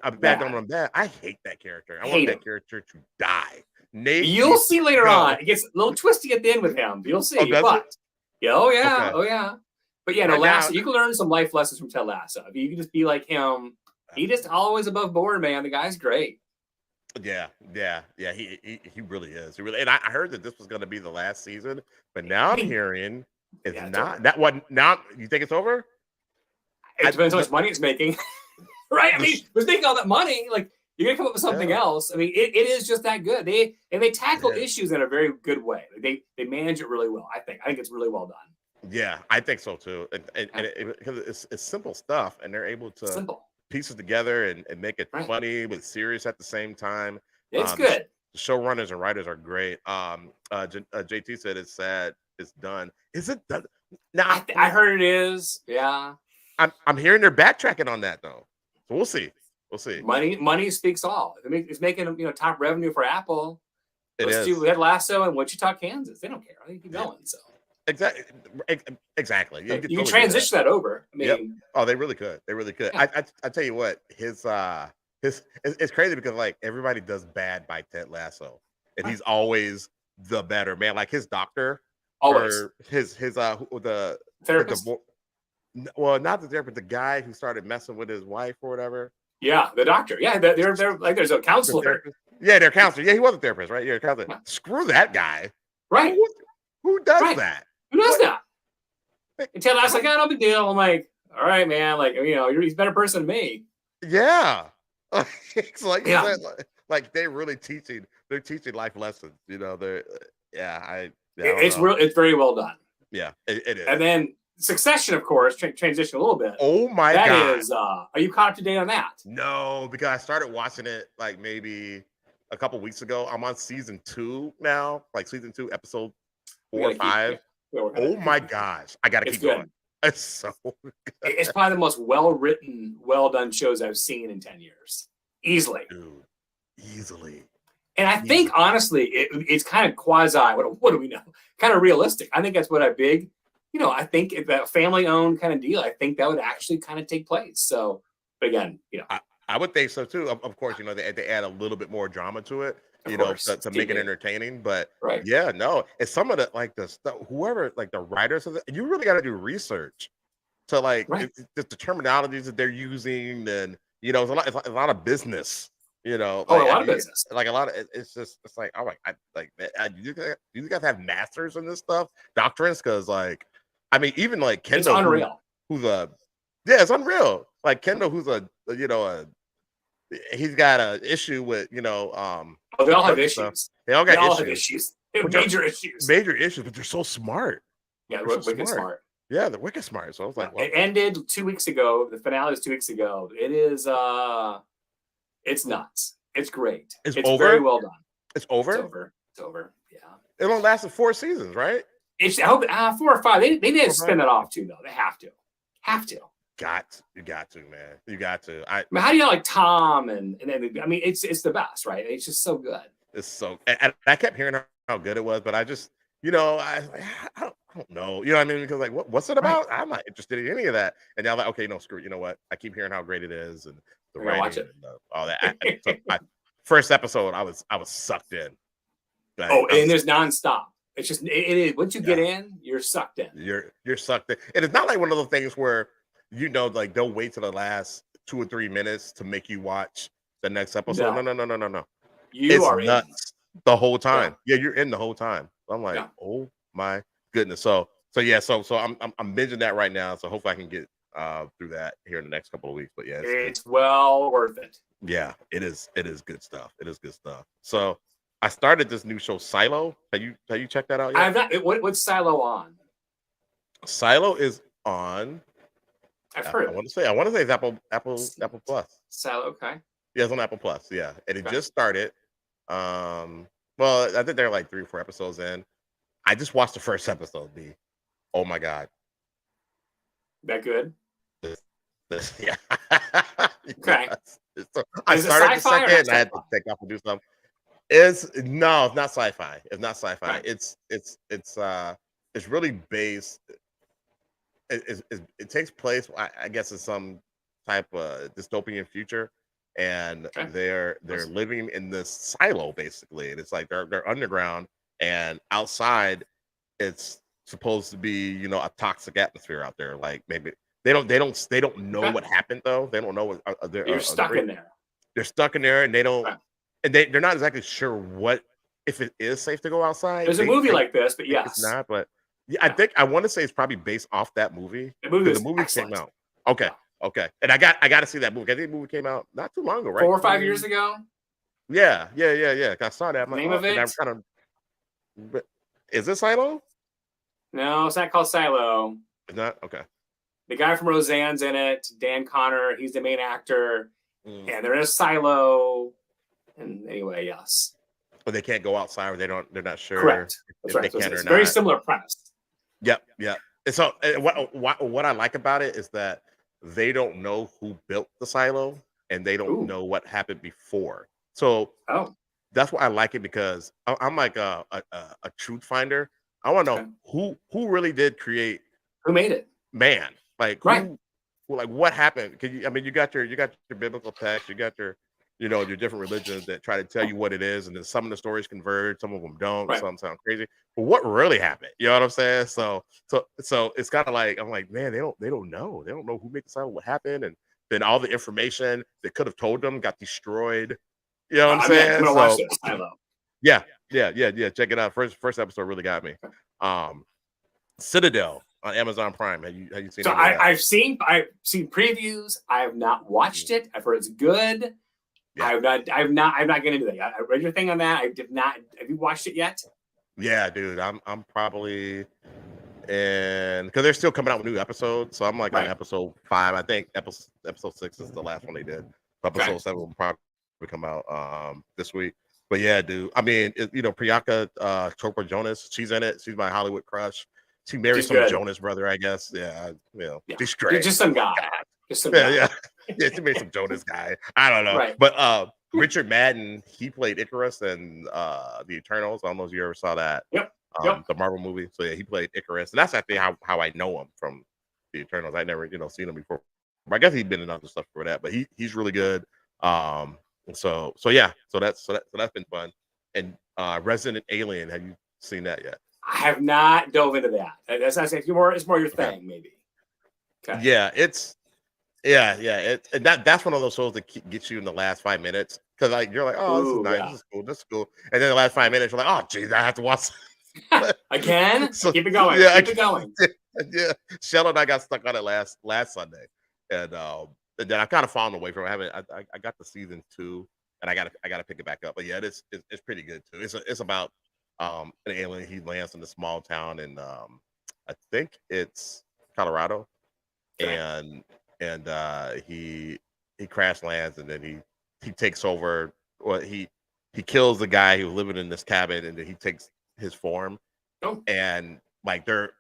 I bagged on him bad. I hate that character. I want that character to die. You'll see later on. It gets a little twisty at the end with him. You'll see. Oh yeah. But yeah, no, Lasso. You can learn some life lessons from Ted Lasso. If you can just be like him, he just always above board, man. The guy's great. Yeah. He really is. He really, and I heard that this was going to be the last season, but now I'm hearing it's not. That one now. You think it's over? It depends how much money it's making, right? I mean, it was making all that money. Like you're gonna come up with something else. I mean, it is just that good. They tackle issues in a very good way. They manage it really well. I think it's really well done. Yeah, I think so too. And because it's simple stuff, and they're able to piece it together and make it funny but serious at the same time. It's good. The showrunners and writers are great. JT said it's sad. It's done. Is it done? Now I heard it is. Yeah. I'm hearing they're backtracking on that though. So we'll see. We'll see. Money speaks all. It's making top revenue for Apple. Let's do Ted Lasso in Wichita, Kansas. They don't care. They keep going. So exactly. You can transition that over. I mean, they really could. They really could. Yeah. I tell you what, his it's crazy because like everybody does bad by Ted Lasso, and he's always the better man. Like his doctor, always or the therapist. Well, not the therapist, the guy who started messing with his wife or whatever. Yeah, the doctor. Yeah, they're like there's a counselor. They're counselor. Yeah, he was a therapist, right? Yeah, counselor. Yeah. Screw that guy. Right. Who does that? Who does that? And Ted Lasso's like, no big deal. I'm like, all right, man. Like, he's a better person than me. Yeah. It's like they're really teaching. They're teaching life lessons. It's very well done. Yeah, it is. And then Succession, of course, transition a little bit. Oh my God! That is. Are you caught up to date on that? No, because I started watching it like maybe a couple weeks ago. I'm on season 2 now, like season 2, episode 4 or 5. Oh my gosh! I gotta keep going. It's so good. It's probably the most well-written, well-done shows I've seen in 10 years. Easily. Dude, easily. And I think, honestly, it's kind of quasi, what do we know? Kind of realistic. I think that's what I I think if that family-owned kind of deal, I think that would actually kind of take place. So, but again, I would think so too. Of course, they add a little bit more drama to it, to make it entertaining. But it's some of the stuff. Whoever the writers of it, you really got to do research to the terminologies that they're using, and it's a lot of business. A lot of business. Like a lot of it's like, oh my, you guys have masters in this stuff, doctrines, because even like Kendall, it's unreal. It's unreal. Like Kendall, who's he's got an issue with they all have issues. They all have issues. Major issues. Major issues, but they're so smart. Yeah, they're wicked smart. Yeah, they're wicked smart. So I was like, it ended 2 weeks ago. The finale was 2 weeks ago. It is it's nuts. It's great. It's over? Very well done. It's over? It's over. Yeah. It only lasted 4 seasons, right? I hope 4 or 5. They need to spin it off too, though. They have to. You got to, man. You got to. I mean, how do you like Tom and it's the best, right? It's just so good. It's so, and I kept hearing how good it was, but I just, I don't know. You know what I mean? Because what's it about? Right. I'm not interested in any of that. And now okay, no, screw it. You know what? I keep hearing how great it is and the writing watch it. And all that. First episode, I was sucked in. And there's nonstop. It's just it is once you get in, you're sucked in. You're sucked in. And it's not like one of those things where like they'll wait till the last 2 or 3 minutes to make you watch the next episode. No. You It's are nuts the whole time. Yeah, you're in the whole time. I'm like, oh my goodness. So I'm binging that right now. So hopefully I can get through that here in the next couple of weeks. But yeah, it's well worth it. Yeah, it is. It is good stuff. It is good stuff. So I started this new show, Silo. Have you checked that out yet? I've not. What's Silo on? Silo is on. I've heard. I want to say it's Apple Plus. Silo, okay. Yeah, it's on Apple Plus. Yeah, and it just started. Well, I think they're like 3 or 4 episodes in. I just watched the first episode. Oh my god, that good? Yeah. Okay. So I started the second, and I had to take off and do something. It's not sci-fi. It's not sci-fi. Right. It's really based. It takes place, I guess, in some type of dystopian future, and they're living in this silo basically, and it's like they're underground, and outside it's supposed to be a toxic atmosphere out there. Like maybe they don't know what happened though. They don't know what they're stuck in there. They're stuck in there, and they don't, and they're not exactly sure what if it is safe to go outside. There's a movie like this, but yes, it's not. But yeah, I want to say it's probably based off that movie. The movie came out. Okay, and I got to see that movie. I think the movie came out not too long ago, right? 4 or 5 years ago. Yeah. I saw that. Name of it? Is it Silo? No, it's not called Silo. It's not? Okay. The guy from Roseanne's in it. Dan Connor. He's the main actor. And they're in a silo. And anyway, yes. But they can't go outside, or they're not sure. Correct. That's right. It's a very similar premise. Yep. And so what I like about it is that they don't know who built the silo, and they don't know what happened before. So that's why I like it, because I'm like a truth finder. I want to know who really did create. Who made it? Man, like who like what happened? Because you got your biblical text, you got your your different religions that try to tell you what it is, and then some of the stories converge, some of them don't. Some sound crazy, but what really happened? You know what I'm saying? So it's kind of like, I'm like, man, they don't know. They don't know who made the silo, what happened, and then all the information that could have told them got destroyed. You know what I'm saying? I'm gonna watch it. Silo. Yeah. Check it out. First episode really got me. Citadel on Amazon Prime. Have you seen? So I've seen previews. I have not watched it. I've heard it's good. Yeah. I'm not getting into that. I read your thing on that. I did not. Have you watched it yet? Yeah, dude. I'm probably because they're still coming out with new episodes. So I'm like on episode 5. I think episode 6 is the last one they did. Episode 7 will probably come out this week. But yeah, dude. I mean, Priyanka Chopra Jonas, she's in it. She's my Hollywood crush. She married some Jonas brother, I guess. Yeah, she's great. Just some guy. Just some guy. Yeah. She made some Jonas guy. I don't know. Right. But Richard Madden, he played Icarus in the Eternals. I don't know if you ever saw that. Yep. The Marvel movie. So yeah, he played Icarus, and that's actually how I know him from the Eternals. I never seen him before. But I guess he's been in other stuff for that. But he's really good. So that's been fun. And Resident Alien, have you seen that yet? I have not dove into that. It's more your thing, maybe. Okay. Yeah, that's one of those shows that gets you in the last 5 minutes, because you're like, oh, this is nice, this is cool, and then the last 5 minutes you're like, oh geez, I have to watch again. So keep it going. Keep it going. Yeah, Shell and I got stuck on it last Sunday, and then I kind of fallen away from it. I got to season 2, and I gotta pick it back up. But yeah, it's pretty good too. It's about an alien. He lands in a small town in I think it's Colorado, and he crash lands, and then he takes over. Well, he kills the guy who's living in this cabin, and then he takes his form. And like they're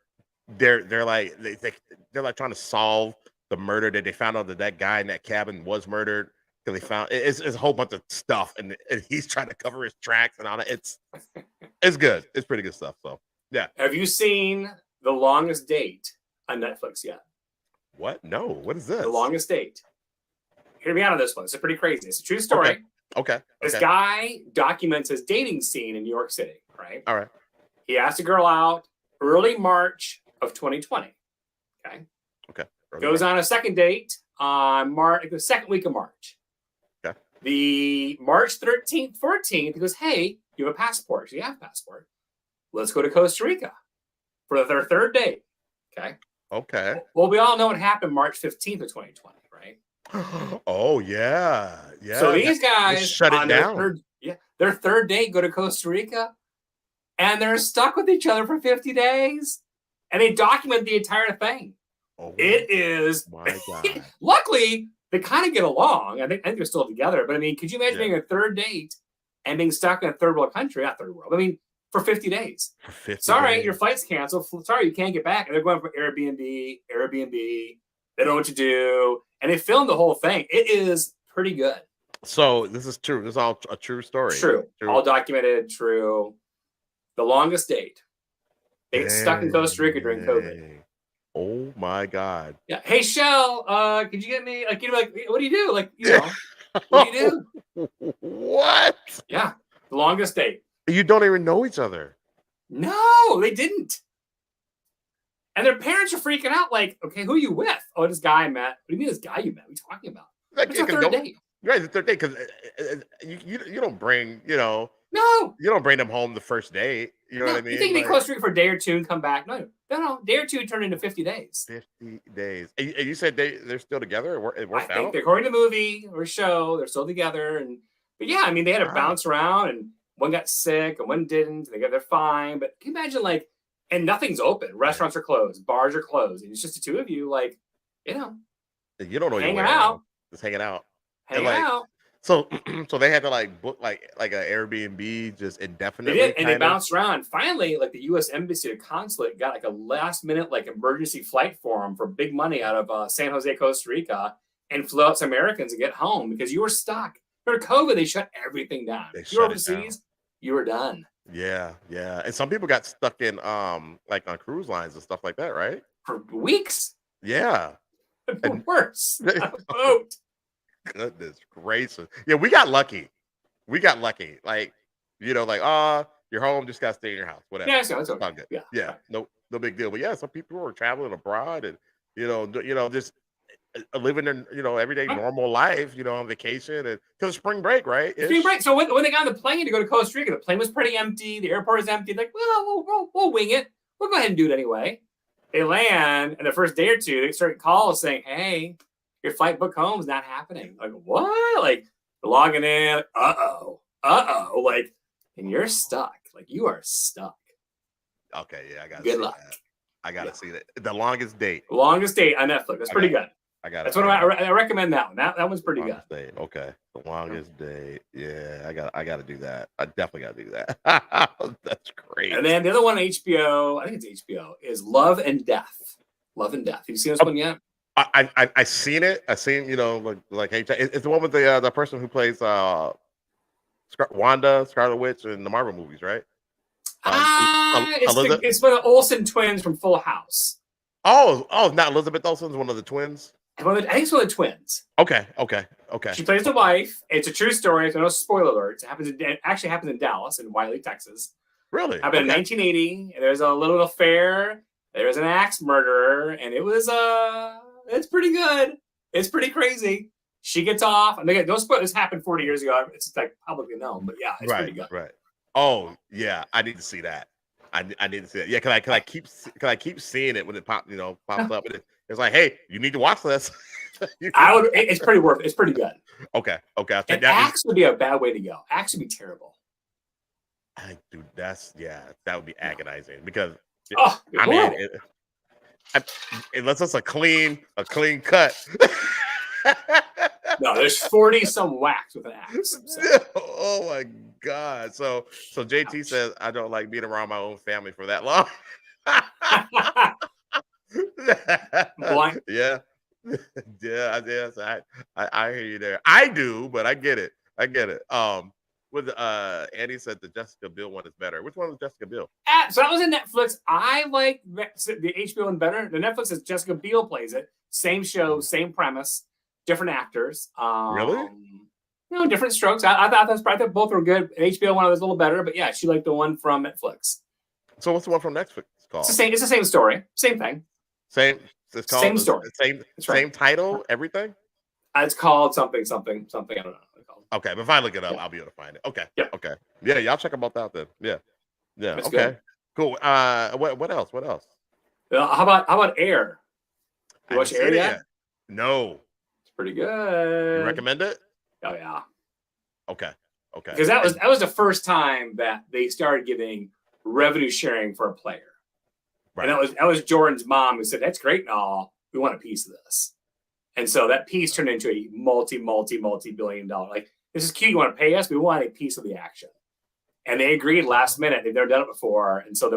like they're like trying to solve the murder that they found out that guy in that cabin was murdered, because they found it's a whole bunch of stuff, and he's trying to cover his tracks and all that. It's good. It's pretty good stuff. So yeah. Have you seen The Longest Date on Netflix yet? What? No. What is this? The Longest Date. Hear me out on this one. It's pretty crazy. It's a true story. Okay. This guy documents his dating scene in New York City, right? All right. He asked a girl out early March of 2020. Okay. Goes on a second date on the second week of March. Okay. The March 13th, 14th, he goes, hey, you have a passport. So you have a passport. Let's go to Costa Rica for their third date. Okay. Okay. Well, we all know what happened March 15th of 2020, right? Oh, yeah. Yeah. So these guys shut it down. Their third date go to Costa Rica, and they're stuck with each other for 50 days. And they document the entire thing. Oh, it is. My God. Luckily, they kind of get along. I think they're still together. But I mean, could you imagine being a third date and being stuck in a third world country? Not third world. I mean, for 50 days. For 50 Sorry, days. your flight's canceled. Sorry, you can't get back. And they're going for Airbnb. They don't know what to do. And they filmed the whole thing. It is pretty good. So this is true. This is all a true story. True. All documented. True. The longest date. They get stuck in Costa Rica during COVID. Oh my God. Yeah. Hey, Shell, could you get me what do you do? What do you do? What? Yeah. The longest date. You don't even know each other. No, they didn't. And their parents are freaking out, like, okay, who are you with? Oh, this guy I met. What do you mean this guy you met? What are you talking about? It's the third date. Right, the third date, because you don't bring, No. You don't bring them home the first date. You know what I mean? You think they Costa Rica for a day or two and come back? No. Day or two turned into 50 days. 50 days. And you said they're still together? It worked out? Think according to the movie or show, they're still together. But yeah, I mean, they had to bounce around, and one got sick and one didn't. They're fine. But can you imagine, and nothing's open. Restaurants are closed. Bars are closed. And it's just the two of you, you don't know hanging out. Just hanging out. Hanging out. So they had to book like an Airbnb just indefinitely. They did, and they bounced around. Finally, the U.S. Embassy or consulate got a last minute emergency flight for them for big money out of San Jose, Costa Rica, and flew out some Americans to get home because you were stuck. For COVID, they shut everything down. If you were overseas, you were done. Yeah. And some people got stuck in on cruise lines and stuff like that, right? For weeks. Yeah. And worse. On a boat. Goodness gracious. Yeah, we got lucky. You're home, just gotta stay in your house. Whatever. Yeah, so it's okay. Good. Yeah. No big deal. But yeah, some people were traveling abroad and just living their everyday normal life, on vacation and because spring break, right? Spring break. So when they got on the plane to go to Costa Rica, the plane was pretty empty, the airport was empty. We'll wing it. We'll go ahead and do it anyway. They land, and the first day or two, they start calls saying, hey, your flight book home is not happening. What? Logging in. Uh-oh. And you're stuck. You are stuck. Okay, yeah, I got good luck. That. I gotta see that. The longest date. Longest date on Netflix. That's pretty good. That's what I recommend that one. That one's pretty good. Date. Okay. The longest date. Yeah, I gotta do that. I definitely gotta do that. That's great. And then the other one, HBO, I think it's HBO, is Love and Death. Love and Death. Have you seen this one yet? I seen it. I seen it's the one with the person who plays Wanda, Scarlet Witch in the Marvel movies, right? It's one of the Olsen twins from Full House. Oh, not Elizabeth Olsen's one of the twins. I think it's one of the twins. Okay. She plays the wife. It's a true story. So no spoiler alerts. It actually happens in Dallas, in Wiley, Texas. Really? Happened in 1980. There's a little affair. There's an axe murderer, and it was it's pretty good. It's pretty crazy. She gets off, and don't spoil. This happened 40 years ago. It's publicly known, but yeah, it's pretty good. Right. Oh yeah, I need to see that. I need to see it. Yeah, cause I keep seeing it when it pops up. And it's like, hey, you need to watch this. It's pretty worth it. It's pretty good. Okay. And axe would be a bad way to go. Axe would be terrible. Dude, that would be agonizing because unless it's a clean cut. No, there's 40 some whacks with an axe. So. Oh my God. So JT says I don't like being around my own family for that long. Yeah. Yes, I hear you there. I do, but I get it. With Andy said the Jessica Biel one is better. Which one was Jessica Biel? So that was in Netflix. I like the HBO one better. The Netflix is Jessica Biel plays it. Same show, same premise, different actors. Really? Different strokes. I thought both were good. HBO one was a little better, but yeah, she liked the one from Netflix. So what's the one from Netflix called? It's the same story, same thing. Same It's called Same story. Same title, everything. It's called something. I don't know. What it's called. Okay, but if I look it up, I'll be able to find it. Okay. Yep. Okay. Yeah, y'all check them both out then. Yeah. Yeah. That's okay. good. Cool. What else? What else? How about Air? You watch Air yet? No. It's pretty good. You recommend it? Oh yeah. Okay. Okay. Because that was the first time that they started giving revenue sharing for a player. Right. And that was Jordan's mom who said, "That's great and all. We want a piece of this." And so that piece turned into a multi-billion dollar. Like, this is cute. You want to pay us? We want a piece of the action. And they agreed last minute. They've never done it before. And so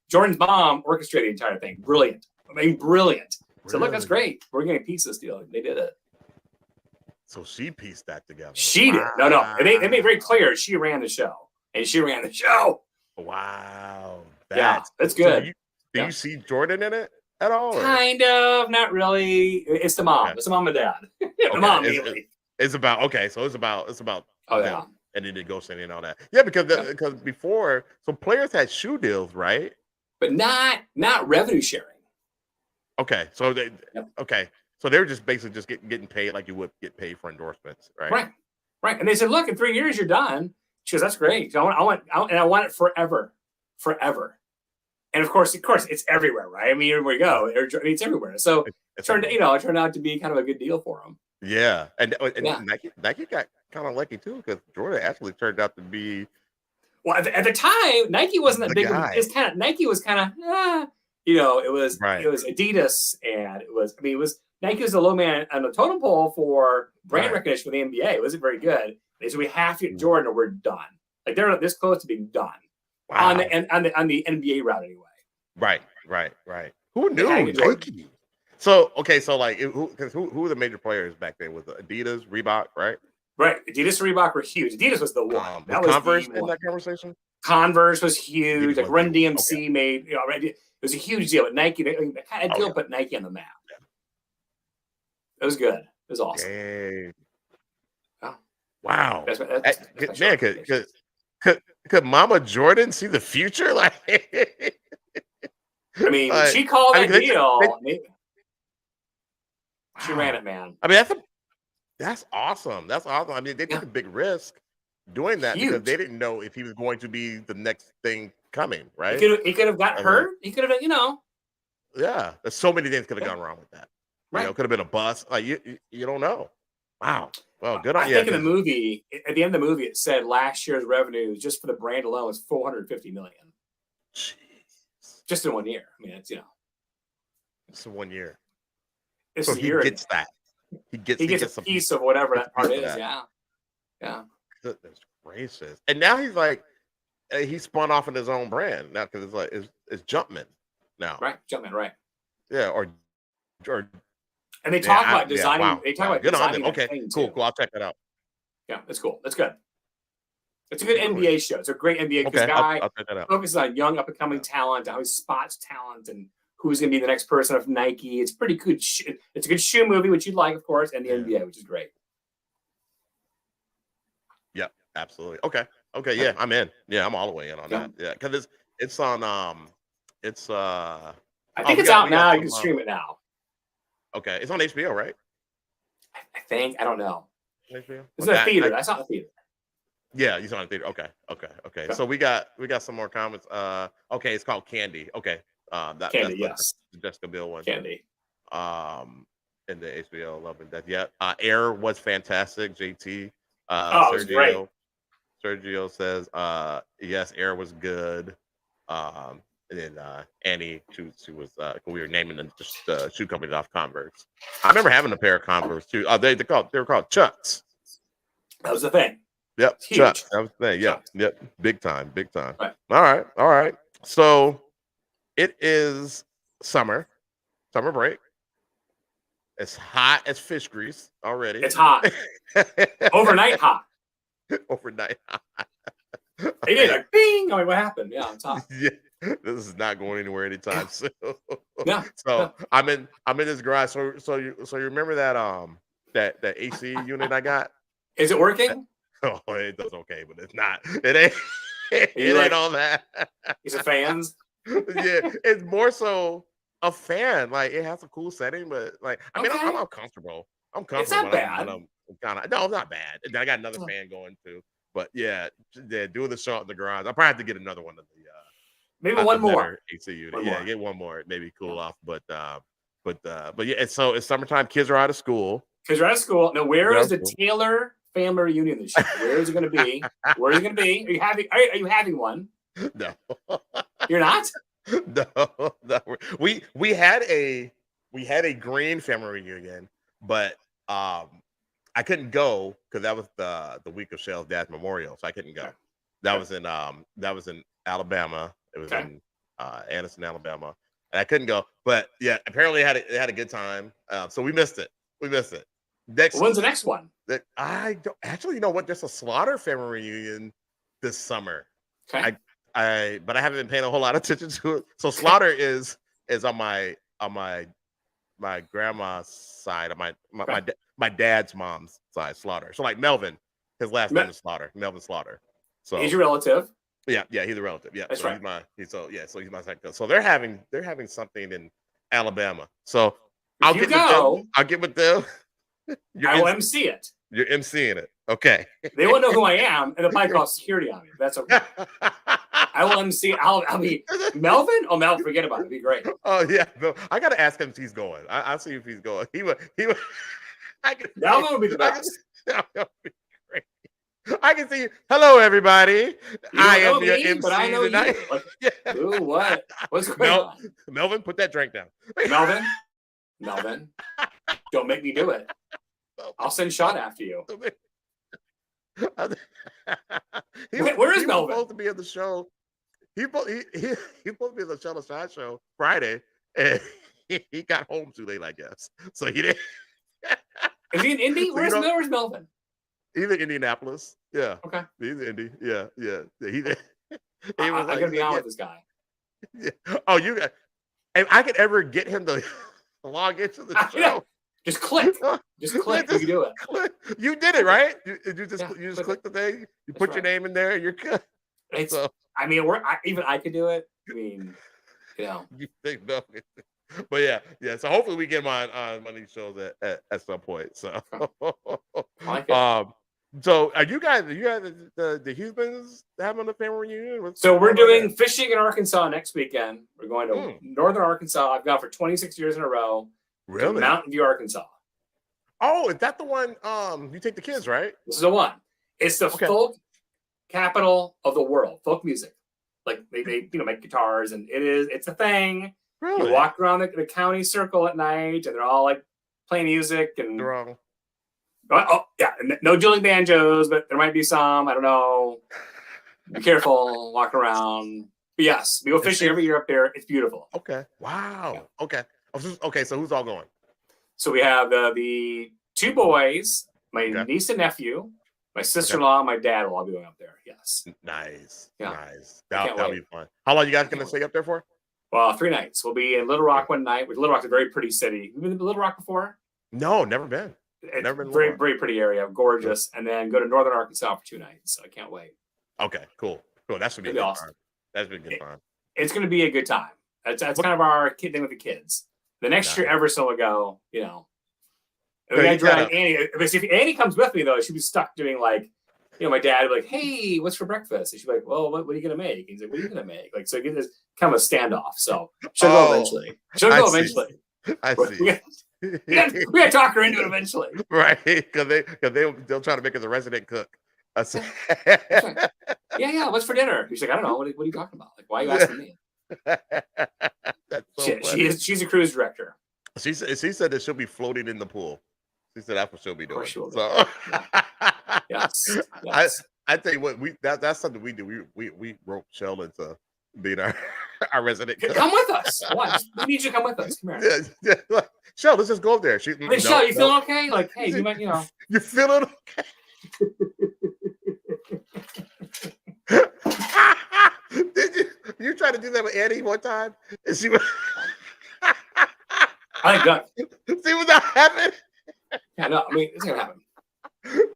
Jordan's mom orchestrated the entire thing. Brilliant. I mean, brilliant. So look, that's great. We're getting a piece of this deal. They did it. So she pieced that together. She did. No. And they made it very clear she ran the show. And she ran the show. Wow. That's good. Do you see Jordan in it at all? Kind of. Not really. It's the mom. Okay. It's the mom and dad. The mom mainly. It's about so it's about oh yeah. And then it goes in and all that. Yeah, because before, so players had shoe deals, right? But not revenue sharing. Okay, so so they were just basically just getting paid like you would get paid for endorsements, right? Right. And they said, "Look, in 3 years you're done." She goes, "That's great. So I want it forever. And of course, it's everywhere, right? I mean, everywhere you go, it's everywhere. So it turned out to be kind of a good deal for them. Yeah, and Nike got kind of lucky too because Jordan actually turned out to be. Well, at the time, Nike wasn't that big. It's kind of Nike was kind of, it was Adidas, and it was Nike was the low man on the totem pole for brand recognition for the NBA. It wasn't very good. They said we have to get Jordan or we're done. Like they're not this close to being done on the NBA route anyway. Right. Who knew Nike? So like who were the major players back then? Was Adidas, Reebok, right? Right. Adidas and Reebok were huge. Adidas was the one. That was Converse in that conversation. Converse was huge. Like Run DMC made, it was a huge deal. But Nike, they kind of put Nike on the map. Yeah. It was good. It was awesome. Dang. Oh. Wow. Man, could Mama Jordan see the future? Like, I mean, she called that deal. She ran it, man. I mean, that's awesome. That's awesome. I mean, they took a big risk doing that because they didn't know if he was going to be the next thing coming, right? He could have got hurt. He could have, Yeah, there's so many things could have gone wrong with that. Right. It could have been a bust. Like you don't know. Wow. Well, good on you. I think in the movie, at the end of the movie, it said last year's revenue just for the brand alone was $450 million. Jeez. Just in 1 year. I mean, It's 1 year. This so is a year. He gets that. He gets a piece of whatever that part is. Yeah. Goodness gracious. And now he's like, he spun off in his own brand now because it's like it's Jumpman now. Right, Jumpman, right. Yeah, or and they talk about designing. Wow. They talk about designing. Okay, cool. I'll check that out. Yeah, that's cool. That's good. It's a good NBA show. It's a great NBA because guy focuses on young up and coming talent, how he spots talent, and who's going to be the next person of Nike. It's pretty good. It's a good shoe movie, which you'd like, of course, and the NBA, which is great. Yep, absolutely. Okay, yeah, I'm in. Yeah, I'm all the way in on that. Yeah, because it's on. I think it's out now. You can stream it now. Okay, it's on HBO, right? I think. I don't know. HBO? It's in a theater. I saw it in the theater. Yeah, you saw it in the theater. Okay. So we got some more comments. Okay, it's called Candy. Okay. Candy, yes. The Jessica Biel one. Candy. In the HBO Love and Death. Yeah. Air was fantastic. JT. It was great. Sergio says, yes, Air was good. And then Annie, she was we were naming the shoe companies off Converse. I remember having a pair of Converse too. They were called Chucks. That was the thing. Yep, Chucks. That was the thing. Yep. Big time. Right. All right. So it is summer break. It's hot as fish grease already. It's hot. Overnight hot. Overnight hot. They did like bing. I mean, what happened? Yeah, it's hot. Yeah. This is not going anywhere anytime soon. No. So I'm in this garage. So you remember that AC unit I got? Is it working? Oh, it does okay, but it's not. It ain't. It ain't all that. Is it fans? Yeah, it's more so a fan. Like it has a cool setting, but like I mean, Okay. I'm uncomfortable. I'm It's comfortable not when bad. I'm kind of no, it's not bad. And then I got another fan going too. But yeah, doing the show in the garage. I'll probably have to get another one of the Maybe one more. better AC unit. Yeah, get one more. Maybe cool off. But yeah. So it's summertime. Kids are out of school. Kids are out of school. Now, where is the Taylor family reunion this year? Where is it going to be? Where is it going to be? Are you having one? No, you're not. No. We had a green family reunion, but I couldn't go because that was the week of Shell's dad's memorial, so I couldn't go. That was in Alabama. It was in Anderson, Alabama, and I couldn't go. But yeah, apparently they had a good time. So we missed it. When's the next one? I don't actually. You know what? There's a Slaughter family reunion this summer. Okay. But I haven't been paying a whole lot of attention to it. So Slaughter is on my grandma's side, of my dad's mom's side, Slaughter. So like Melvin, his last name is Slaughter, Melvin Slaughter. So he's your relative. Yeah, he's a relative. Yeah, that's so right. He's my second. So they're having something in Alabama. So I'll get with them. I will MC it. You're MCing it. Okay. They won't know who I am, and they'll probably call security on me. That's okay. I will MC. I'll be Melvin. Oh, Melvin, forget about it. It'd be great. Oh yeah, I gotta ask him if he's going. I'll see if he's going. He would. Melvin would be the best. That would be great. I can see you. Hello, everybody. I am your MC but I know tonight. You. Like, ooh, what? What's going on? Melvin, put that drink down. Melvin, don't make me do it. I'll send Shod after you. Where is Melvin? He's supposed to be at the show. He's supposed to be at the show, the side show Friday, and he got home too late, I guess. So he didn't. Is he in Indy? Where's Melvin? He's in Indianapolis. Yeah. Okay. He's in Indy. Yeah. I'm gonna be on with this guy. Yeah. Oh, if I could ever get him to log into the show. Just click. Just click. You can do it. Click. You did it, right? You just click the thing. You put your name in there, and you're good. I mean, even I could do it. I mean, you know. You think no? But yeah. So hopefully we get him on one of these shows at some point. So, like it. So are you guys the Husbands having a family reunion? So we're doing fishing in Arkansas next weekend. We're going to northern Arkansas. I've gone for 26 years in a row. Really? Mountain View, Arkansas. Oh, is that the one? You take the kids, right? This is the one. It's the folk capital of the world. Folk music, like they make guitars, and it's a thing. Really? You walk around the county circle at night, and they're all like playing music and. Oh yeah, no dueling banjos, but there might be some. I don't know. Be careful, walk around. But yes, we go fishing every year up there. It's beautiful. Okay. Wow. Yeah. Okay. Okay, so who's all going? So we have the two boys, my niece and nephew, my sister-in-law, and my dad will all be going up there. Yes. Nice. Yeah. Nice. That'll be fun. How long you guys gonna stay up there for? Well, 3 nights. We'll be in Little Rock one night. Little Rock's a very pretty city. Have you been to Little Rock before? No, never been. It's never been. Very, very pretty area, gorgeous. And then go to Northern Arkansas for 2 nights. So I can't wait. Okay, cool. That should be good awesome. That's been good fun. It's going to be a good time. That's kind of our kid thing with the kids. The next year, ever so ago, you know. I drag Annie. If Annie comes with me, though, she'll be stuck doing like, my dad would be like, "Hey, what's for breakfast?" And she'd be like, "Well, what are you gonna make?" And he's like, "What are you gonna make?" Like, so get this kind of a standoff. So she'll go eventually. I see. We gotta talk her into it eventually, right? Because they'll try to make us a resident cook. Right. Yeah. What's for dinner? He's like, I don't know. What are you talking about? Like, why are you asking me? That's so she's a cruise director. She said that she'll be floating in the pool. She said that's what she'll be doing. Of course so yes. I tell you what, that's something we do. We rope Shell into being our resident cook. Come with us. We need you to come with us. Come here. Yeah. Shell, let's just go up there. Shell, you feeling okay? Like, hey, you might, You feeling okay? Did you try to do that with Annie one time? And she was I think that. See what that happened? Yeah, no, I mean, it's gonna happen.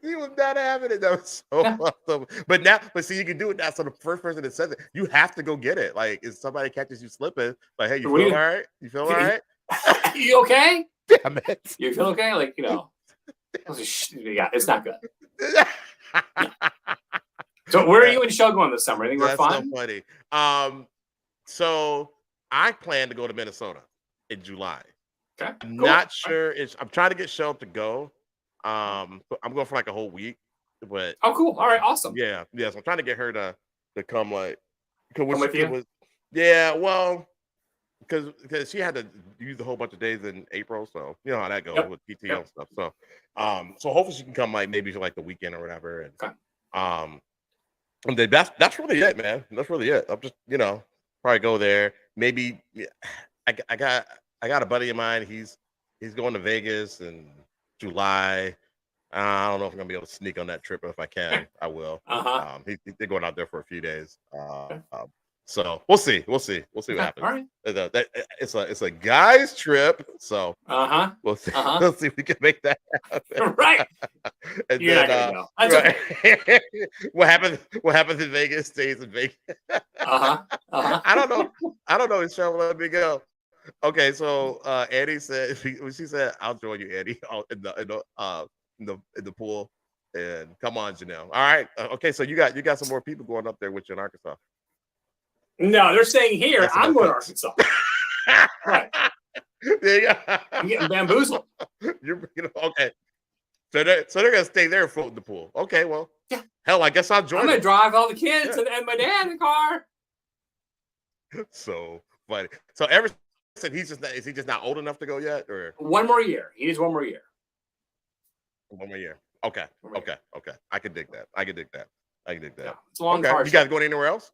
She was not having it. That was so awesome. But see, you can do it now. So the first person that says it, you have to go get it. Like, if somebody catches you slipping, like, hey, you feel all right? You feel all right? You okay? Damn it. You feel okay? Like, yeah, it's not good. So where are you and Show going this summer? Anything more fun? That's so funny. So I plan to go to Minnesota in July. Okay. I'm cool. not sure. I'm trying to get Show to go. But I'm going for like a whole week. But cool. All right, awesome. Yeah. So I'm trying to get her to come come with you. Well, because she had to use a whole bunch of days in April, so you know how that goes with PTO and stuff. So, so hopefully she can come maybe for the weekend or whatever. And and then that's really it, man. That's really it. I'm just probably go there. Maybe I got a buddy of mine. He's going to Vegas in July. I don't know if I'm gonna be able to sneak on that trip, but if I can, I will. They're going out there for a few days. So we'll see what happens. All right. It's a guy's trip, so we'll see. We'll see if we can make that happen. Right. And You're then, not gonna go. Right. What happens in Vegas stays in Vegas. I don't know. It's trying to let me go. Okay, so Annie said she said, "I'll join you, Annie, in the pool." And come on, Janelle. All right. Okay, so you got some more people going up there with you in Arkansas. No, they're staying here. I'm going to Arkansas. Right. I'm getting bamboozled. Okay. So they're gonna stay there and float in the pool. Okay, well, yeah. Hell, I guess I'll join. I'm gonna drive all the kids and my dad in the car. So funny. So ever since is he just not old enough to go yet, or one more year? He needs one more year. One more year. Okay. I can dig that. Yeah, it's a long car. You guys going anywhere else?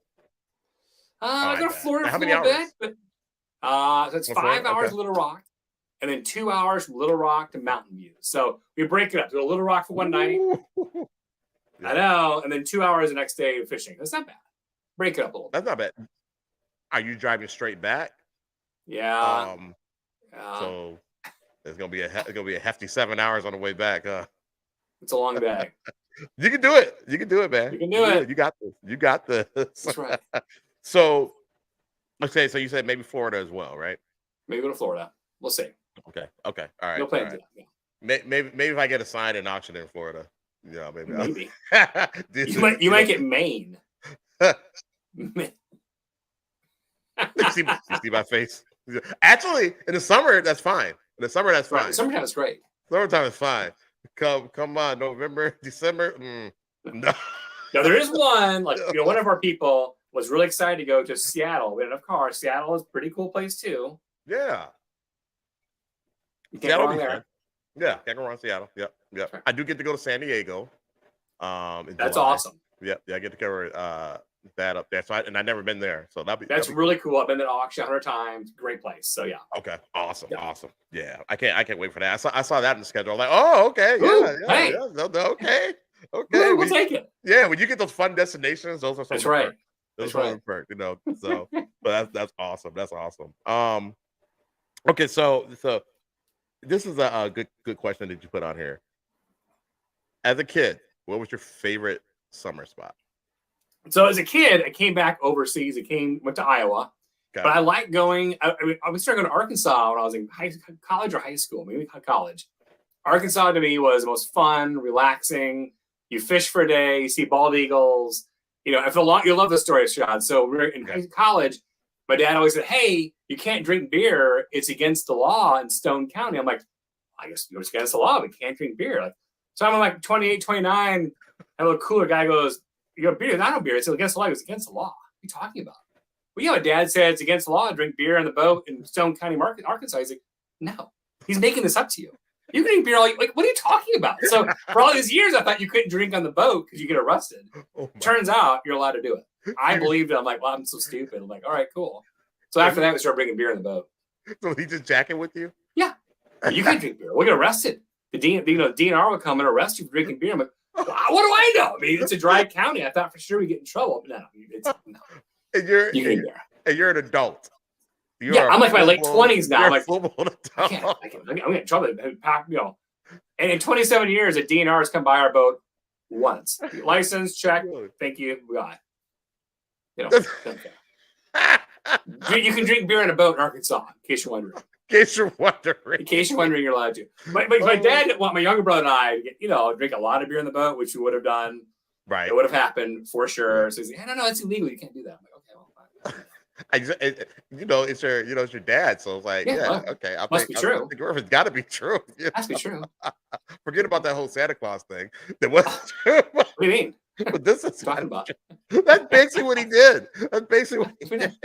I go to Florida for a little bit, but so it's 5 hours Little Rock, and then 2 hours from Little Rock to Mountain View. So we break it up. Do a Little Rock for one night. I know, and then 2 hours the next day fishing. That's not bad. Break it up a little. That's not bad. Are you driving straight back? Yeah. So it's gonna be a hefty 7 hours on the way back. It's a long day. You can do it. You can do it, man. You can do it. You got this. You got this. That's right. So, okay. So you said maybe Florida as well, right? Maybe go to Florida. We'll see. Okay. All right. No plans. Right. Yeah. Maybe if I get a sign in auction in Florida, maybe. you might get Maine. You see my face. Actually, in the summer, that's fine. Right. Summertime is great. Summertime is fine. Come on, November, December. No. Now there is one, one of our people was really excited to go to Seattle. We had enough cars. Seattle is a pretty cool place too. Yeah. You can't go wrong there. Yeah, can't go wrong Seattle. Yep. Right. I do get to go to San Diego. That's July. Awesome. Yeah, I get to cover that up there. So I've never been there. So that's really cool. I've been to auction 100 times. Great place. So yeah. Okay. Awesome. Yeah. I can't wait for that. I saw that in the schedule. I'm like, oh, okay. Okay. Okay. We'll take it. Yeah, when you get those fun destinations, those are some That's right. Those are perks, So but that's awesome. That's awesome. Okay, so this is a good question that you put on here. As a kid, what was your favorite summer spot? So as a kid, I came back overseas. Went to Iowa, but I like going. I was starting to go to Arkansas when I was in college or high school, maybe college. Arkansas to me was the most fun, relaxing. You fish for a day, you see bald eagles. You'll love the story, Shod. So we're in college. My dad always said, "Hey, you can't drink beer. It's against the law in Stone County." I'm like, I guess it's against the law. We can't drink beer. So I'm like 28, 29. And a little cooler guy goes, "You got beer? I don't beer. It's against the law." He goes, "Against the law? What are you talking about?" Well, my dad said it's against the law to drink beer on the boat in Stone County, Arkansas. He's like, "No, he's making this up to you. You can drink beer all what are you talking about?" So for all these years, I thought you couldn't drink on the boat because you get arrested. Turns out you're allowed to do it. I believed it. I'm like, well, I'm so stupid. I'm like, all right, cool. So after that, we started bringing beer on the boat. So he just jacking with you? Yeah. You can't drink beer. We'll get arrested. The DNR will come and arrest you for drinking beer. I'm like, what do I know? I mean, it's a dry county. I thought for sure we get in trouble. But no. And you're an adult. I'm like my late 20s now. I'm like, I'm getting in trouble. And in 27 years, a DNR has come by our boat once. License check. Really? Thank you. We got it. You can drink beer in a boat in Arkansas, in case you're wondering. In case you're wondering. In case you're wondering, you're allowed to. My dad didn't want my younger brother and I to drink a lot of beer in the boat, which we would have done. Right. It would have happened for sure. So he's like, no, it's illegal. You can't do that. I'm like, okay, well, fine. It's your dad, so it's like, okay. Must be true. It's got to be true. Must be true. Forget about that whole Santa Claus thing. That wasn't true. What do you mean? But this is talking about. That's basically what he did. That's basically what he did.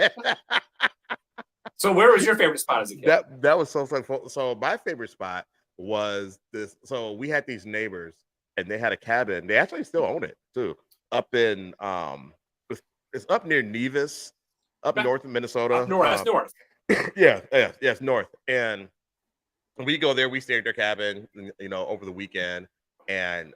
So where was your favorite spot as a kid? That was so fun. So my favorite spot was this. So we had these neighbors, and they had a cabin. They actually still own it too, up in it's up near Nevis, up north of Minnesota. Up north, that's north. Yes, north. And we go there. We stay at their cabin, over the weekend, and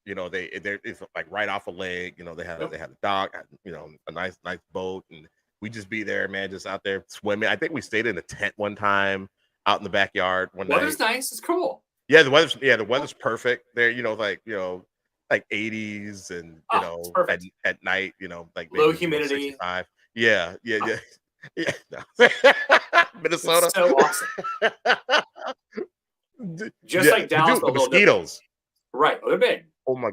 it's like right off a lake. They had a dock, a nice boat, and we just be there, man, just out there swimming. I think we stayed in a tent one time out in the backyard one night. Weather's nice. It's cool. Yeah, the weather's perfect there. Like 80s and at night, like low humidity. 65. Yeah. Minnesota. It's so awesome. Just like Dallas, the mosquitoes. Right. Oh, they're big. Oh my.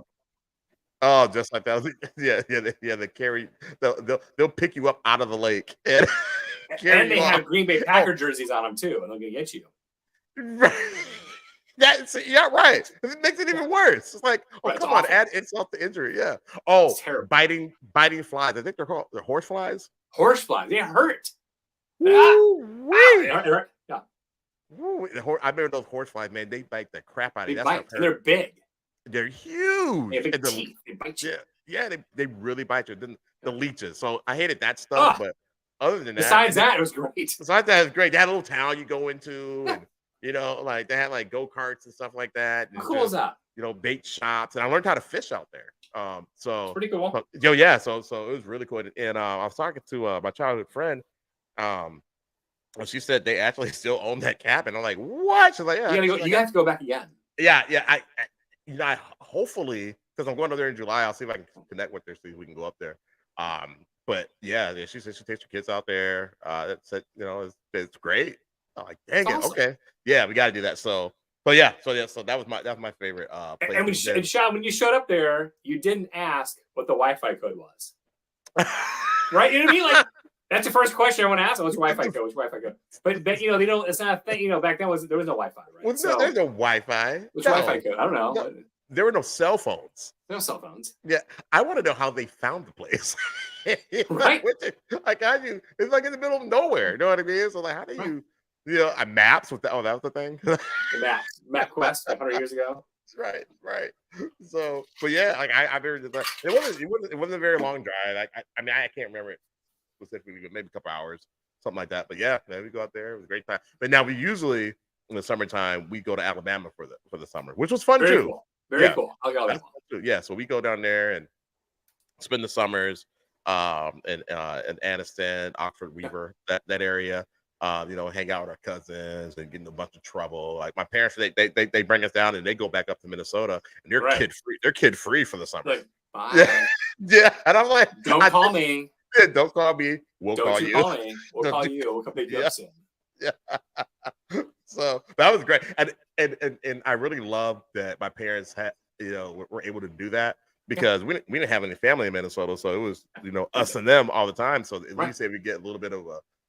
Oh, just like that. They carry. They'll pick you up out of the lake and they have Green Bay Packer jerseys on them too, and they'll get you. Right. Right. It makes it even worse. It's like, come on, add insult to injury. Yeah. Oh, biting flies. I think they're called horse flies. Horse flies. They hurt. They hurt. Yeah. I remember those horse flies, man. They bite the crap out of you. They're big. They're huge. They have big teeth. They bite you. Yeah, they really bite you. Then the leeches. So I hated that stuff, but other than besides that, it was great. Besides that, it was great. They had a little town you go into, and like they had like go-karts and stuff like that. How cool is that? Bait shops, and I learned how to fish out there. So it's pretty cool. So it was really cool. And I was talking to my childhood friend. She said they actually still own that cabin. I'm like, what? She's like, yeah. You have to go back again. Yeah. I hopefully, because I'm going over there in July, I'll see if I can connect with her, see if we can go up there. But yeah, she said she takes her kids out there. It's great. I'm like, dang it, awesome. Okay, yeah, we got to do that. So that was my favorite. Place and Shod, when you showed up there, you didn't ask what the Wi-Fi code was, right? You know what I mean? Like that's the first question I want to ask. What's your Wi-Fi code? But they don't. It's not a thing. Back then there was no Wi-Fi, right? Well, there's no Wi-Fi. What's Wi-Fi code? I don't know. No. There were no cell phones. No cell phones. Yeah, I want to know how they found the place. Right? Like how you? It's like in the middle of nowhere. You know what I mean? So like, how do you? Maps with that. Oh, that was the thing. MapQuest 100 years ago. Right. So, but yeah, like I very it wasn't a very long drive. I can't remember it specifically, but maybe a couple hours, something like that. But yeah, man, we go out there. It was a great time. But now we usually in the summertime we go to Alabama for the summer, which was fun too. Cool. Very cool. I'll go that one. Yeah, so we go down there and spend the summers in Anniston, Oxford, Weaver, that area. Hang out with our cousins and get in a bunch of trouble. Like my parents, they bring us down and they go back up to Minnesota and they're kid free. They're kid free for the summer. Like, bye. Yeah. And I'm like, don't call me. Yeah, don't call me. We'll call you. Call me. We'll call you. We'll come pick you up soon. Yeah. So that was great. And I really loved that my parents were able to do that because we didn't have any family in Minnesota. So it was, us and them all the time. So at least they would get a little bit of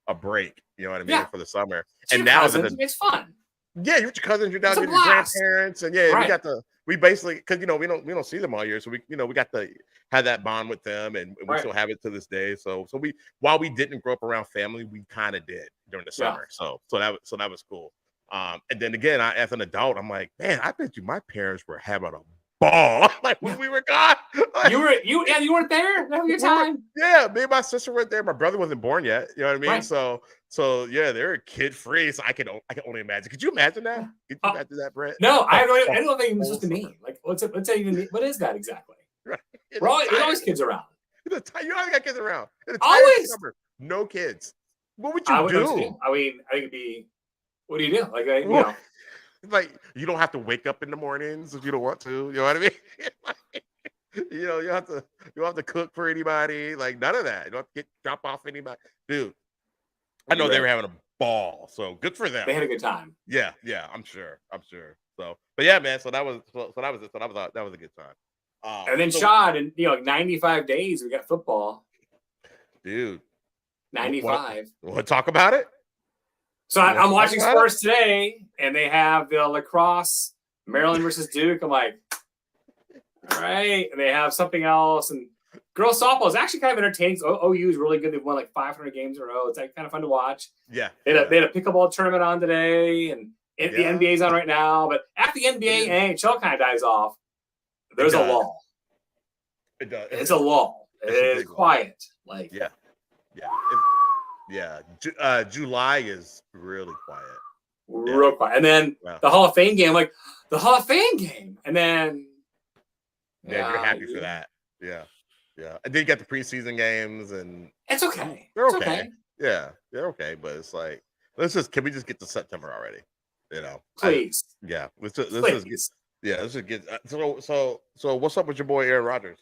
a break, you know what I mean, for the summer. And now it's fun. Yeah, you're with your cousins, you're down with your grandparents, and we basically because we don't see them all year, so we got to have that bond with them, and we still have it to this day. So while we didn't grow up around family, we kind of did during the summer. So that was cool. And then again, as an adult, I'm like, man, I bet you my parents were having a ball like when we were gone. Like, you weren't there. That was your time. Yeah, me and my sister weren't there. My brother wasn't born yet. You know what I mean? Right. So yeah, they're kid free. So I can only imagine. Could you imagine that? Could you imagine that, Brent? No, I don't know what it's supposed to mean. Like, what's that even mean? What is that exactly? Right. There's always kids around. You always got kids around. Always. Summer, no kids. What would you do? I mean, I think it'd be. What do you do? Like you don't have to wake up in the mornings if you don't want to. You know what I mean? You know, you don't have to cook for anybody. Like none of that. You don't have to drop off anybody, dude. I know they were having a ball, so good for them. They had a good time. Yeah, I'm sure. So, but yeah, man. So that was it. So that was a good time. And then Shod, in 95 days, we got football. Dude, 95. Want to talk about it? So I'm watching sports today, and they have the lacrosse, Maryland versus Duke. I'm like, all right. And they have something else, and girls softball is actually kind of entertaining. OU is really good. They've won like 500 games in a row. It's like kind of fun to watch. Yeah. They had a pickleball tournament on today, and the NBA's on right now. But after the NBA and NHL kind of dies off, there's a lull. It does. It's a lull. It is quiet. Like July is really quiet. Real quiet. And then the Hall of Fame game, like the Hall of Fame game, and then you're happy for that. Yeah. And then you got the preseason games, and it's okay. They're okay. Yeah, they're okay. But it's like, can we just get to September already? You know, please. Let's just get. So what's up with your boy Aaron Rodgers?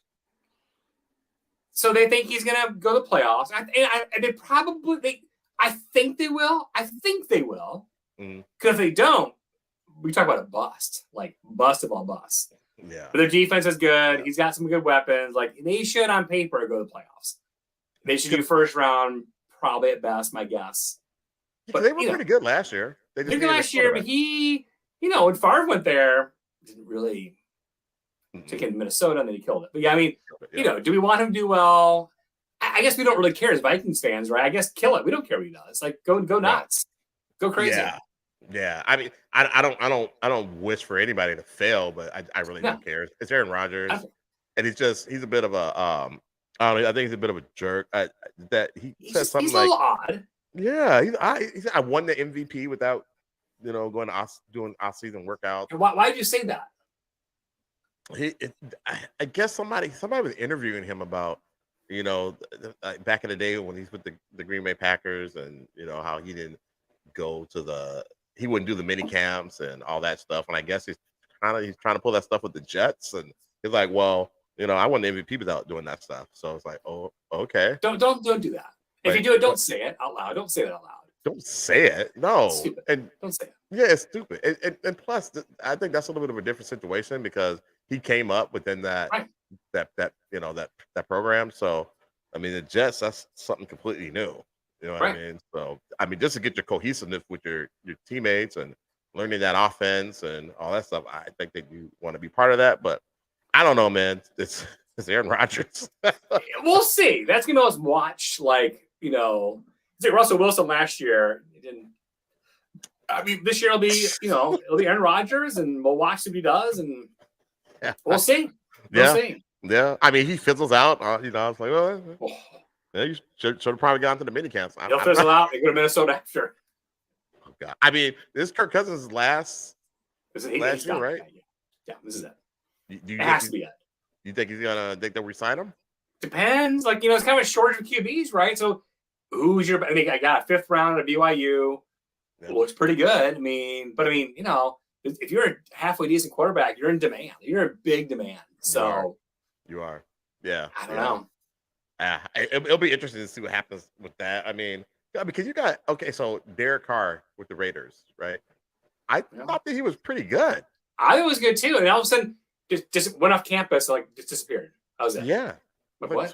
So they think he's gonna go to the playoffs. I think they will. Mm-hmm. Because if they don't, we talk about a bust, like bust of all busts. Yeah. But their defense is good. Yeah. He's got some good weapons. Like they should, on paper, go to the playoffs. They should do first round, probably at best, my guess. But they were pretty good last year. They did good last year, but he, when Favre went there, didn't really took in Minnesota and then he killed it. But yeah, I mean, do we want him to do well? I guess we don't really care as Vikings fans, right? I guess kill it. We don't care what he does. Like go nuts, go crazy. Yeah. I mean, I don't wish for anybody to fail, but I really don't care. It's Aaron Rodgers, and he's a bit of a I don't know. I think he's a bit of a jerk. That he said something he's a little odd. Yeah, he said I won the MVP without going doing off-season workouts. Why did you say that? I guess somebody was interviewing him about back in the day when he's with the Green Bay Packers, and how he didn't go to he wouldn't do the mini camps and all that stuff, and I guess he's trying to pull that stuff with the Jets, and he's like, well, I won the MVP without doing that stuff. So it's like, oh, okay. Don't do that. If you do it, don't say it out loud. Don't say it out loud. Don't say it. No. And don't say it. Yeah, it's stupid. And plus, I think that's a little bit of a different situation because he came up within that program. So I mean, the Jets, that's something completely new. You know what I mean? So I mean, just to get your cohesiveness with your teammates and learning that offense and all that stuff, I think they do want to be part of that. But I don't know, man. It's Aaron Rodgers. We'll see. That's gonna be most watch. Like Russell Wilson last year. He didn't. I mean, this year it'll be it'll be Aaron Rodgers, and we'll watch if he does, and we'll see. We'll see. Yeah. I mean, he fizzles out. I was like, well, you should have probably gone to the mini camps. He'll fizzle out and go to Minnesota after. Oh God. I mean, this is Kirk Cousins' last year, right? Yeah, this is it. It has to be it. You think they'll resign him? Depends. Like, it's kind of a shortage of QBs, right? So who's I think I got a fifth round at BYU. It looks pretty good. If you're a halfway decent quarterback, you're in demand. You're in big demand. So you are. Yeah. I don't know. It'll be interesting to see what happens with that. I mean, because you got so Derek Carr with the Raiders, right? I thought that he was pretty good. I thought it was good too, and all of a sudden just went off campus, just disappeared. That was it. Yeah. But what?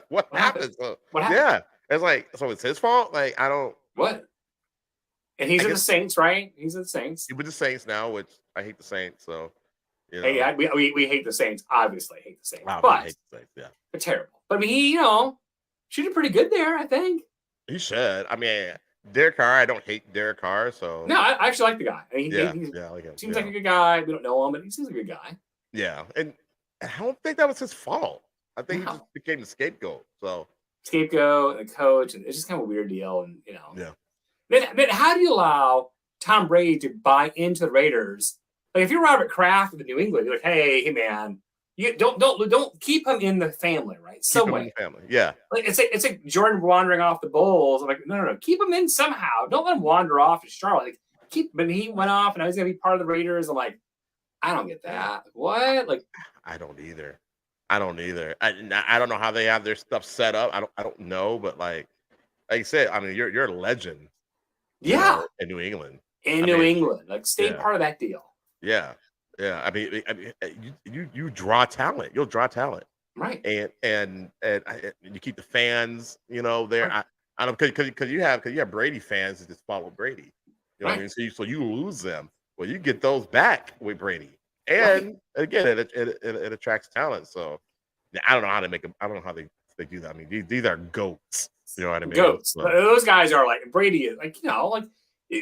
What happened? What happened? Yeah. It's like, so it's his fault? Like, I don't. What? And he's in the Saints, right? He's in the Saints. He's with the Saints now, which I hate the Saints. So, Hey, we hate the Saints. Obviously, hate the Saints. Wow, but I hate the Saints, they're terrible. But I mean, he, she did pretty good there, I think. He should. I mean, Derek Carr, I don't hate Derek Carr. So no, I actually like the guy. I mean, I like him. Seems like a good guy. We don't know him, but he seems like a good guy. Yeah, and I don't think that was his fault. I think he just became the scapegoat. So scapegoat and the coach, and it's just kind of a weird deal. And yeah. Then how do you allow Tom Brady to buy into the Raiders? Like if you're Robert Kraft of the New England, you're like, hey man, you don't keep him in the family, right? Keep him in the family, yeah. Like it's like Jordan wandering off the Bulls. I'm like, no, keep him in somehow. Don't let him wander off to Charlotte. But he went off, and I was gonna be part of the Raiders. I'm like, I don't get that. What? Like, I don't either. I don't either. I don't know how they have their stuff set up. I don't know, but like you said, I mean, you're a legend, Yeah, in New England. in I New mean, England, like stay yeah, part of that deal, yeah, yeah. You draw talent. You'll draw talent, right? and you keep the fans, there. Right, I don't because you have Brady fans that just follow Brady. You know what I right, mean? So you lose them. Well, you get those back with Brady, right. and again, it attracts talent. So yeah, I don't know how to make them. I don't know how they do that. I mean, these are goats. You know what I mean? Goats. So, Those guys are like Brady is like like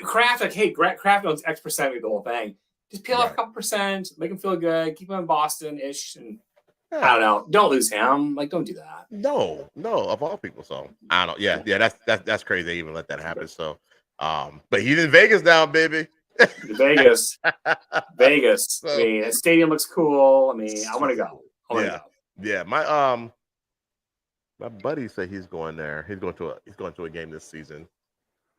Kraft. Like hey, Kraft owns X% of the whole thing. Just peel off a right. couple percent, make him feel good, keep him in Boston ish, and I Yeah. don't know. Don't lose him. Like don't do that. No, of all people. So I don't. Yeah, yeah. That's crazy. They even let that happen. So, but he's in Vegas now, baby. Vegas. Vegas. I So, mean, that stadium looks cool. I mean, I want to go. I want to yeah, go. yeah. My buddy said he's going there. He's going to a game this season.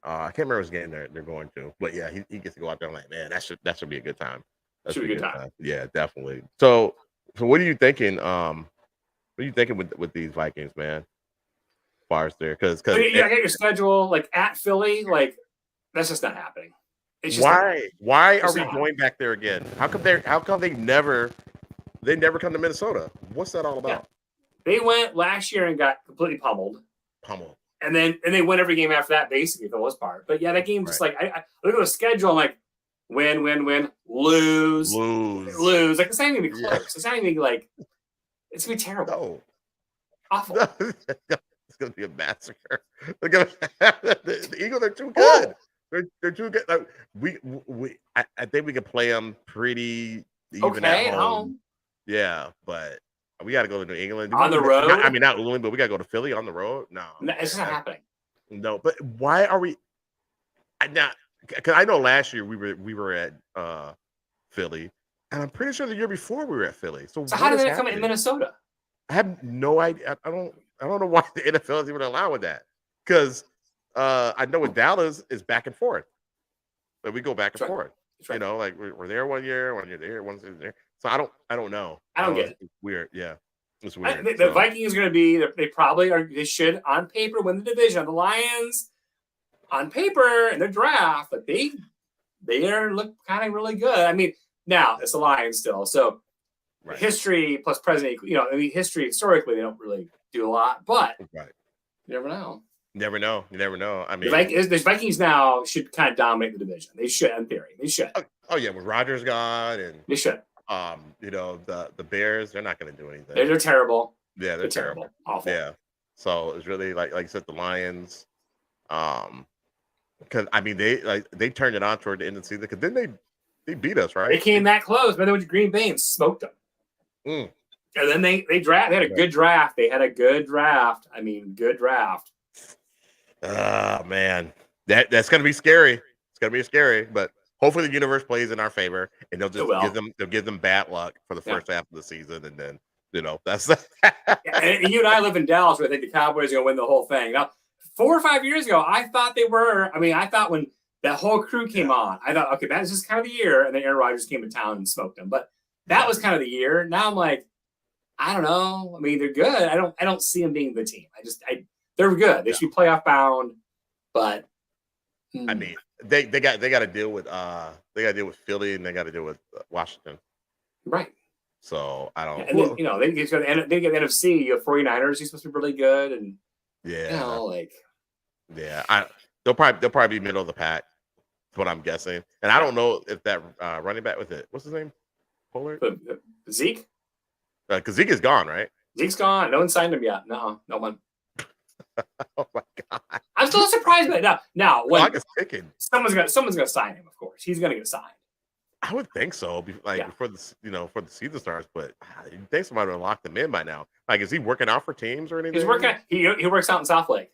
I can't remember his game they're going to, but yeah, he gets to go out there. I'm like, man, that should be a good time. That Should be a good time. Yeah, definitely. So what are you thinking? What are you thinking with these Vikings, man? As far as there, because I get your schedule like at Philly. Like that's just not happening. It's just why are we not going back there again? How come they never come to Minnesota? What's that all about? They went last year and got completely pummeled. And they win every game after that, basically, for the most part. But yeah, that game just like I look at the schedule, I'm like, win, lose. Like it's not even gonna be close. Yeah. It's not even like it's gonna be terrible. No. Awful. It's gonna be a massacre. The Eagles are too good. They're too good. Like, I think we can play them pretty even at home. Yeah, but we got to go to New England on the road. I mean, not New England, but we got to go to Philly on the road. No, it's not happening. No, but why are we? Now, because I know last year we were at Philly, and I'm pretty sure the year before we were at Philly. So how did they come in Minnesota? I have no idea. I don't know why the NFL is even allowing that. Because I know with Dallas is back and forth, but we go back and forth. Right. Like we're there one year there, one year there. So I don't know. I don't get it. It's weird. Yeah. It's weird. The Vikings are going to be. They probably are. They should on paper win the division. The Lions, on paper in their draft, but they look kind of really good. I mean, now it's the Lions still. So history plus present. I mean, history historically they don't really do a lot, but you never know. You never know. I mean, the Vikings now should kind of dominate the division. They should, in theory. They should. Oh yeah, with Rodgers gone, and they should. The Bears, they're not going to do anything. They're terrible. Yeah, they're terrible. Awful. Yeah. So it's really like you said, the Lions. Because I mean they turned it on toward the end of the season. Because then they beat us, right? They came that close, but they went to Green Bay and smoked them. And then they draft. They had a good draft. I mean, good draft. Oh man, that's gonna be scary. It's gonna be scary, but hopefully the universe plays in our favor, and they'll just give them bad luck for the first half of the season, and then that's. And you and I live in Dallas, where I think the Cowboys are gonna win the whole thing. Now, 4 or 5 years ago, I thought they were. I mean, I thought when that whole crew came on, I thought, okay, that's just kind of the year, and then Aaron Rodgers came to town and smoked them. But that was kind of the year. Now I'm like, I don't know. I mean, they're good. I don't see them being the team. They're good. They should be playoff bound, but I mean, they got to deal with Philly, and they got to deal with Washington. Right. So I don't. And then, they get the NFC. You have 49ers. He's supposed to be really good, and they'll probably be middle of the pack. That's what I'm guessing. And I don't know if that running back with it. What's his name? Pollard. Zeke. Because Zeke is gone, right? Zeke's gone. No one signed him yet. No one. Oh my god! I'm still surprised by it. Now when clock is ticking, someone's gonna sign him. Of course, he's gonna get signed. I would think so. Before the season starts, but you think somebody would lock them in by now? Like, is he working out for teams or anything? He's working. He works out in South Lake.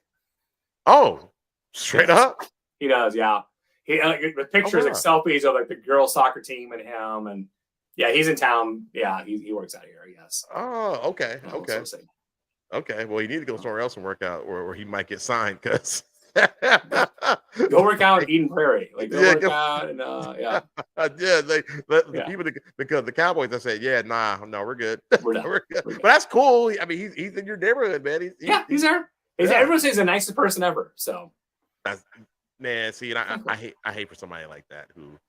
Oh, straight up. He does. Yeah. The pictures like selfies of like the girls soccer team and him, and he's in town. Yeah, he works out here. Yes. Oh, okay. Okay. Well, you need to go somewhere else and work out, or he might get signed because Go work out in Eden Prairie. Like go Yeah, work out and yeah. Yeah, the Yeah. people because the Cowboys, I said, yeah, no, we're good. We're done. We're good. We're good. But that's cool. I mean, he's in your neighborhood, man. He's there. Yeah. Everyone says he's the nicest person ever. So Man, see, and I hate for somebody like that who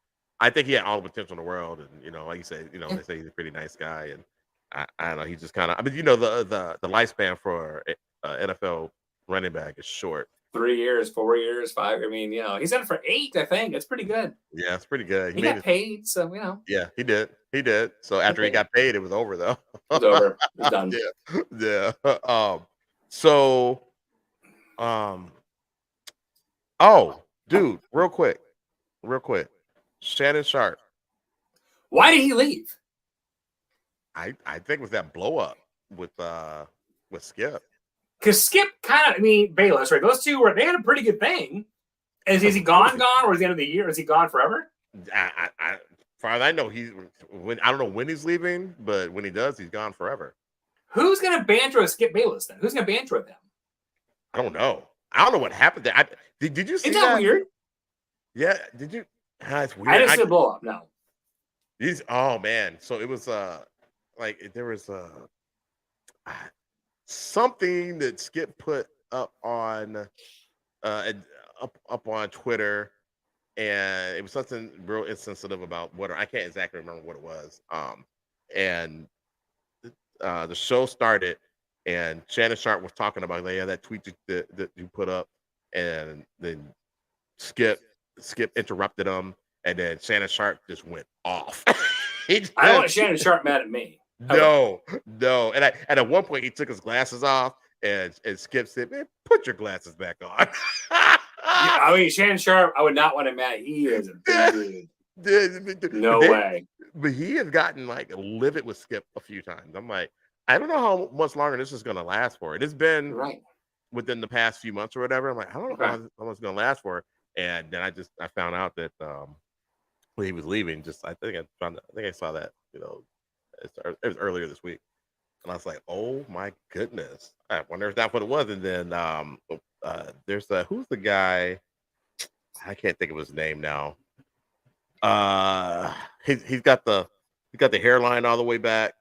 I think he had all the potential in the world, and like you say, they say he's a pretty nice guy, and I don't know, he just kind of, I mean, the lifespan for NFL running back is short. 3 years, 4 years, 5. I mean, he's in it for 8. I think that's pretty good. Yeah, it's pretty good. He got paid, so Yeah, he did. So after he got paid, it was over though. It was over. It was done. Yeah. So, oh, dude, real quick, Shannon Sharp. Why did he leave? I think it was that blow up with Skip. Because Skip Bayless, right? Those two they had a pretty good thing. Is he gone, or is the end of the year? Is he gone forever? I far as I know, I don't know when he's leaving, but when he does, he's gone forever. Who's gonna banter Skip Bayless then? Who's gonna banter with him? I don't know. I don't know what happened there. Did you see Isn't that weird? Yeah. Did you? It's weird. I didn't see the blow up. No. Oh man. So it was like there was something that Skip put up on up on Twitter, and it was something real insensitive about what I can't exactly remember what it was. And the show started, and Shannon Sharp was talking about that tweet that you put up, and then Skip interrupted him, and then Shannon Sharp just went off. I don't want Shannon Sharp mad at me. No. And at one point he took his glasses off, and Skip said, "Man, put your glasses back on." I mean, Shannon Sharp, I would not want him mad. He is a big dude. No way. But he has gotten like livid with Skip a few times. I'm like, I don't know how much longer this is going to last for. It has been within the past few months or whatever. I'm like, I don't know how long it's going to last for. And then I found out that when he was leaving, I think I saw that, it was earlier this week. And I was like, oh my goodness. I wonder if that's what it was. And then there's who's the guy? I can't think of his name now. He's got the hairline all the way back.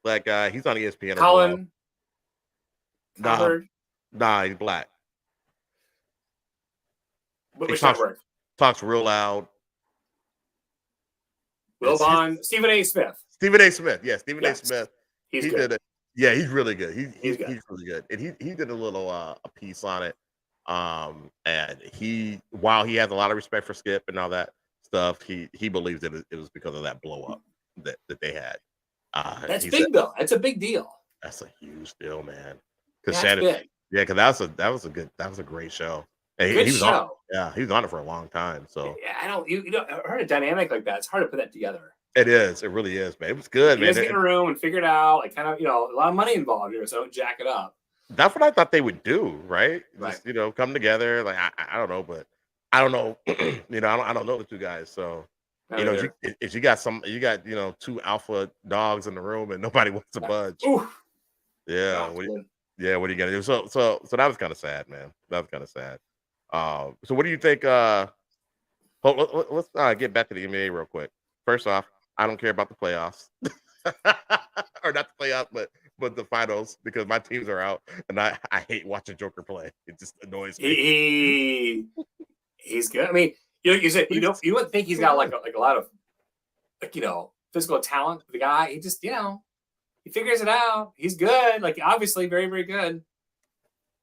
That guy, he's on ESPN. Colin. Nah, he's black. He talks real loud. Will Vaughn, Stephen A. Smith. Yeah, Stephen A. Smith. He did it. Yeah, he's really good. He's really good. And he did a little a piece on it. And while he has a lot of respect for Skip and all that stuff, he believes that it was because of that blow up that they had. That's big though. That's a big deal. That's a huge deal, man. Because Shannon, because that was a great show. And he was on. Yeah, he was on it for a long time. So I heard a dynamic like that. It's hard to put that together. It is. It really is, man. It was good, man. Just get in a room and figure it out. Like kind of, a lot of money involved here, so don't jack it up. That's what I thought they would do, right? Just, come together. Like I don't know, but I don't know. I don't know the two guys. So if you got two alpha dogs in the room and nobody wants to budge. Oof. Yeah. What are you gonna do? So that was kind of sad, man. That was kind of sad. So what do you think? Let's get back to the NBA real quick. First off, I don't care about the playoffs, or not the playoffs, but the finals, because my teams are out, and I hate watching Joker play. It just annoys me. He's good. I mean, you said you wouldn't think he's got like a lot of physical talent. The guy, he just he figures it out. He's good. Like obviously, very very good.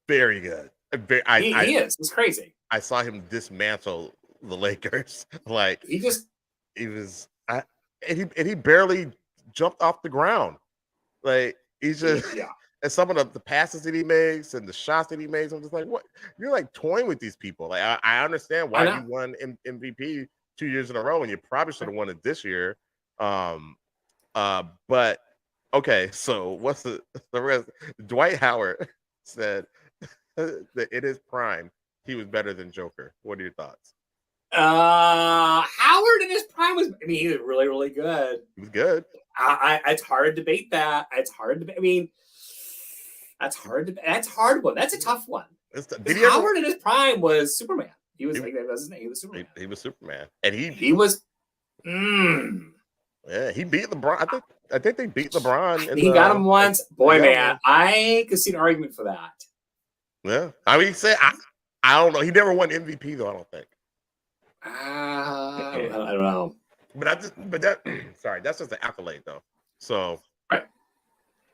Very good. He is. It's crazy. I saw him dismantle the Lakers. Like he barely jumped off the ground. Like he's just and some of the passes that he makes and the shots that he makes, I'm just like, what? You're like toying with these people. Like I understand why you won MVP 2 years in a row, and you probably should have won it this year. But okay, so what's the rest? Dwight Howard said that in his prime, he was better than Joker. What are your thoughts? Howard in his prime he was really, really good. He was good. It's hard to debate that. It's hard to. That's hard one. That's a tough one. Howard in his prime was Superman. He was like that was his name. He was Superman. He was Superman, and he was. Yeah, he beat LeBron. I think they beat LeBron. He got him once. Boy, man, I could see an argument for that. Yeah, I mean, I don't know. He never won MVP though. I don't think. I don't know. Sorry, that's just an accolade though. So right.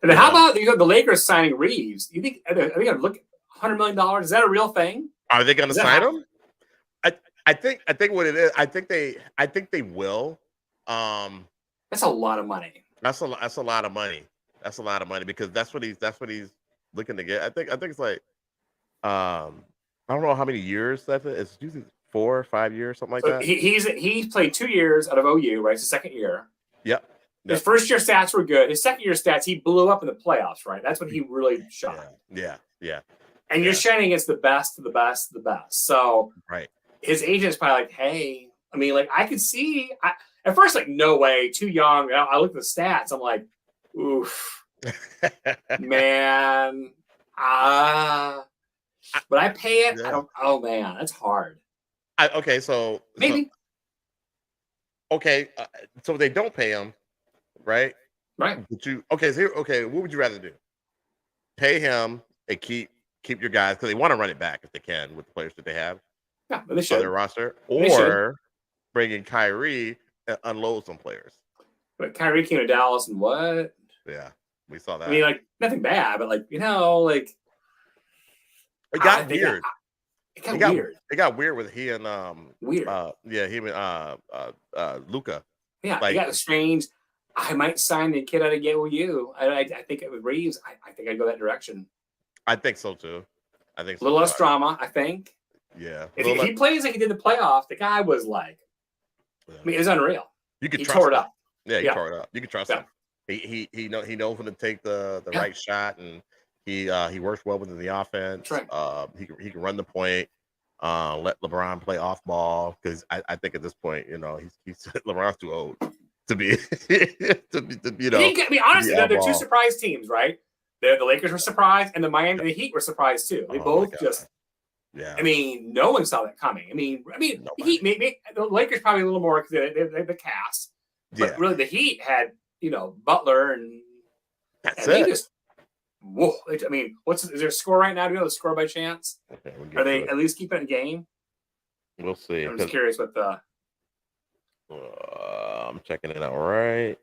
And then how about the Lakers signing Reeves? You think are they going to look $100 million? Is that a real thing? Are they going to sign him? I think what it is. I think they will. That's a lot of money. That's a lot of money. That's a lot of money because that's what he's looking to get. I think it's like I don't know how many years that is. It's usually 4 or 5 years, something like that. He's played 2 years out of OU, right? It's his second year. Yep. His first year stats were good. His second year stats, he blew up in the playoffs, right? That's when he really shot. Yeah. And you're shining against the best of the best of the best. So right. His agent's probably like, hey, I mean, like I could see at first, like, no way, too young. I look at the stats, I'm like, oof, man. But I pay it. Yeah. I don't. Oh man, that's hard. Okay, so maybe. So they don't pay him, right? Right. But what would you rather do? Pay him and keep your guys because they want to run it back if they can with the players that they have. Yeah, but they should. On their roster, or bring in Kyrie and unload some players. But Kyrie came to Dallas and what? Yeah, we saw that. I mean, like nothing bad, but like like it got weird. It got weird. It got weird with he and weird. Him and Luka. Yeah, it got strange. I might sign the kid out of OU. I think it with Reeves. I think I'd go that direction. I think so too. I think a little less drama. I think. Yeah. If he plays like he did the playoff, the guy was like, I mean, it's unreal. You could he trust tore him. it up. Yeah, he tore it up. You can trust him. He knows when to take the right shot, and he works well within the offense. Right. He can run the point. Let LeBron play off ball because I think at this point, he's LeBron's too old to be I mean, honestly, they're two surprise teams, right? The Lakers were surprised, and the Heat were surprised too. They both just. Yeah, I mean, no one saw that coming. I mean, the Heat, maybe the Lakers probably a little more because they have the cast, but really the Heat had Butler and they just whoa. I mean, is there a score right now? Do you know the score by chance? Okay, are they at least keeping it in game? We'll see. I'm just curious what the. I'm checking it out right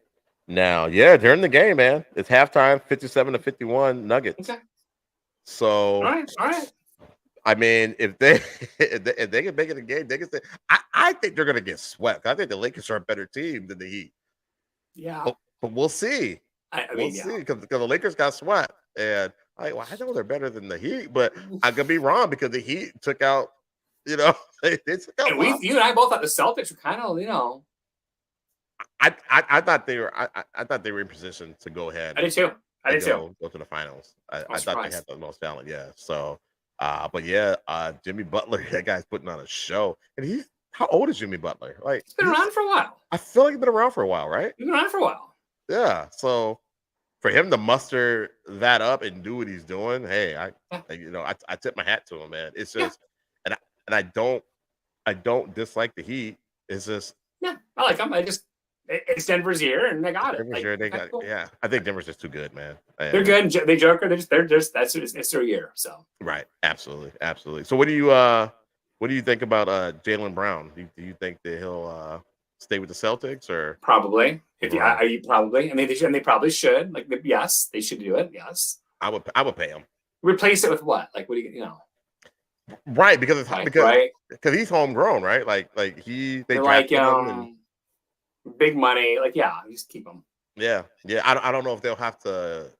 now. Yeah, they're in the game, man. It's halftime, 57-51 Nuggets. Okay. So all right. I mean, if they can make it a game, they can say, I think they're gonna get swept. I think the Lakers are a better team than the Heat. Yeah, but we'll see. We'll see because the Lakers got swept, and I know they're better than the Heat, but I could be wrong because the Heat took out, they took out. And you and I both thought the Celtics were kind of, I thought they were. I thought they were in position to go ahead. I did too. Go to the finals. I thought they had the most talent. Yeah. So. But Jimmy Butler, that guy's putting on a show. And how old is Jimmy Butler? Like he's been around for a while. I feel like he's been around for a while, right? He's been around for a while. Yeah. So for him to muster that up and do what he's doing, hey, I tip my hat to him, man. It's just and I don't dislike the Heat. It's just I like them. It's Denver's year, and they got it. Denver's year, they got it. Yeah, I think Denver's just too good, man. They're good. They joker. It's their year. So right, absolutely. So what do you think about Jaylen Brown? Do you think that he'll stay with the Celtics or probably? Are you probably? I mean, they probably should. Like, yes, they should do it. Yes, I would pay him. Replace it with what? Like, what do you? Right, because he's homegrown, right? They drafted him and. Big money, just keep them. Yeah. I don't know if they'll have to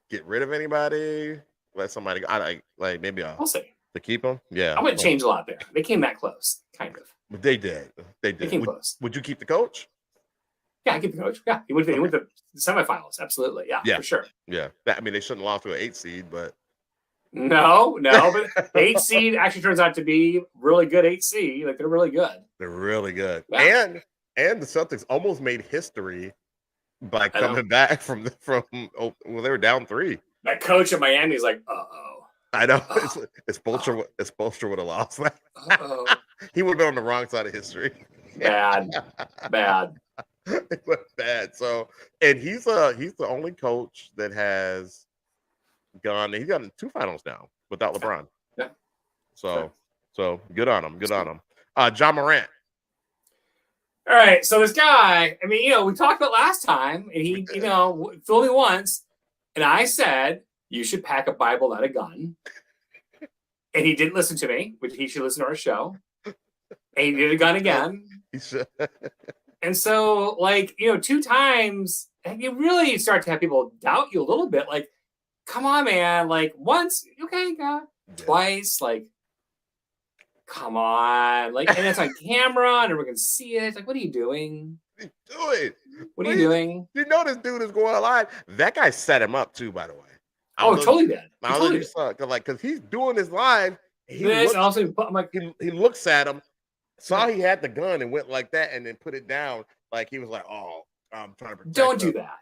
get rid of anybody, let somebody go. Maybe we'll see to keep them. Yeah, I wouldn't change a lot there. They came that close, kind of. But they did. They came close. Would you keep the coach? Yeah, I keep the coach. Yeah, he went to the semifinals. Absolutely. Yeah, for sure. Yeah, they shouldn't have lost to an 8 seed, but. No, but 8 seed actually turns out to be really good 8 seed. Like they're really good. They're really good. Yeah. And the Celtics almost made history by coming back from they were down 3. That coach in Miami is like, I know it's Bolster. It's Bolster would have lost. He would have been on the wrong side of history. Bad. It was bad. So, and he's the only coach that has gone. He's gotten 2 finals now without LeBron. Yeah. So good on him. Good on him. John Morant. All right. So this guy, I mean, we talked about last time, and he, fooled me once, and I said you should pack a Bible, not a gun. And he didn't listen to me, which he should listen to our show. And he did a gun again. He should. And so, 2 times, and you really start to have people doubt you a little bit. Like, come on, man. Like, once, okay, God. Yeah. Twice, come on. And it's on camera, and everyone can see it. Like, what are you doing? What are you doing? You know this dude is going live. That guy set him up, too, by the way. Totally did. I don't know if you saw it. Because he's doing his live. He looks at him. Saw he had the gun and went like that and then put it down like he was like, oh, I'm trying to protect Don't do that.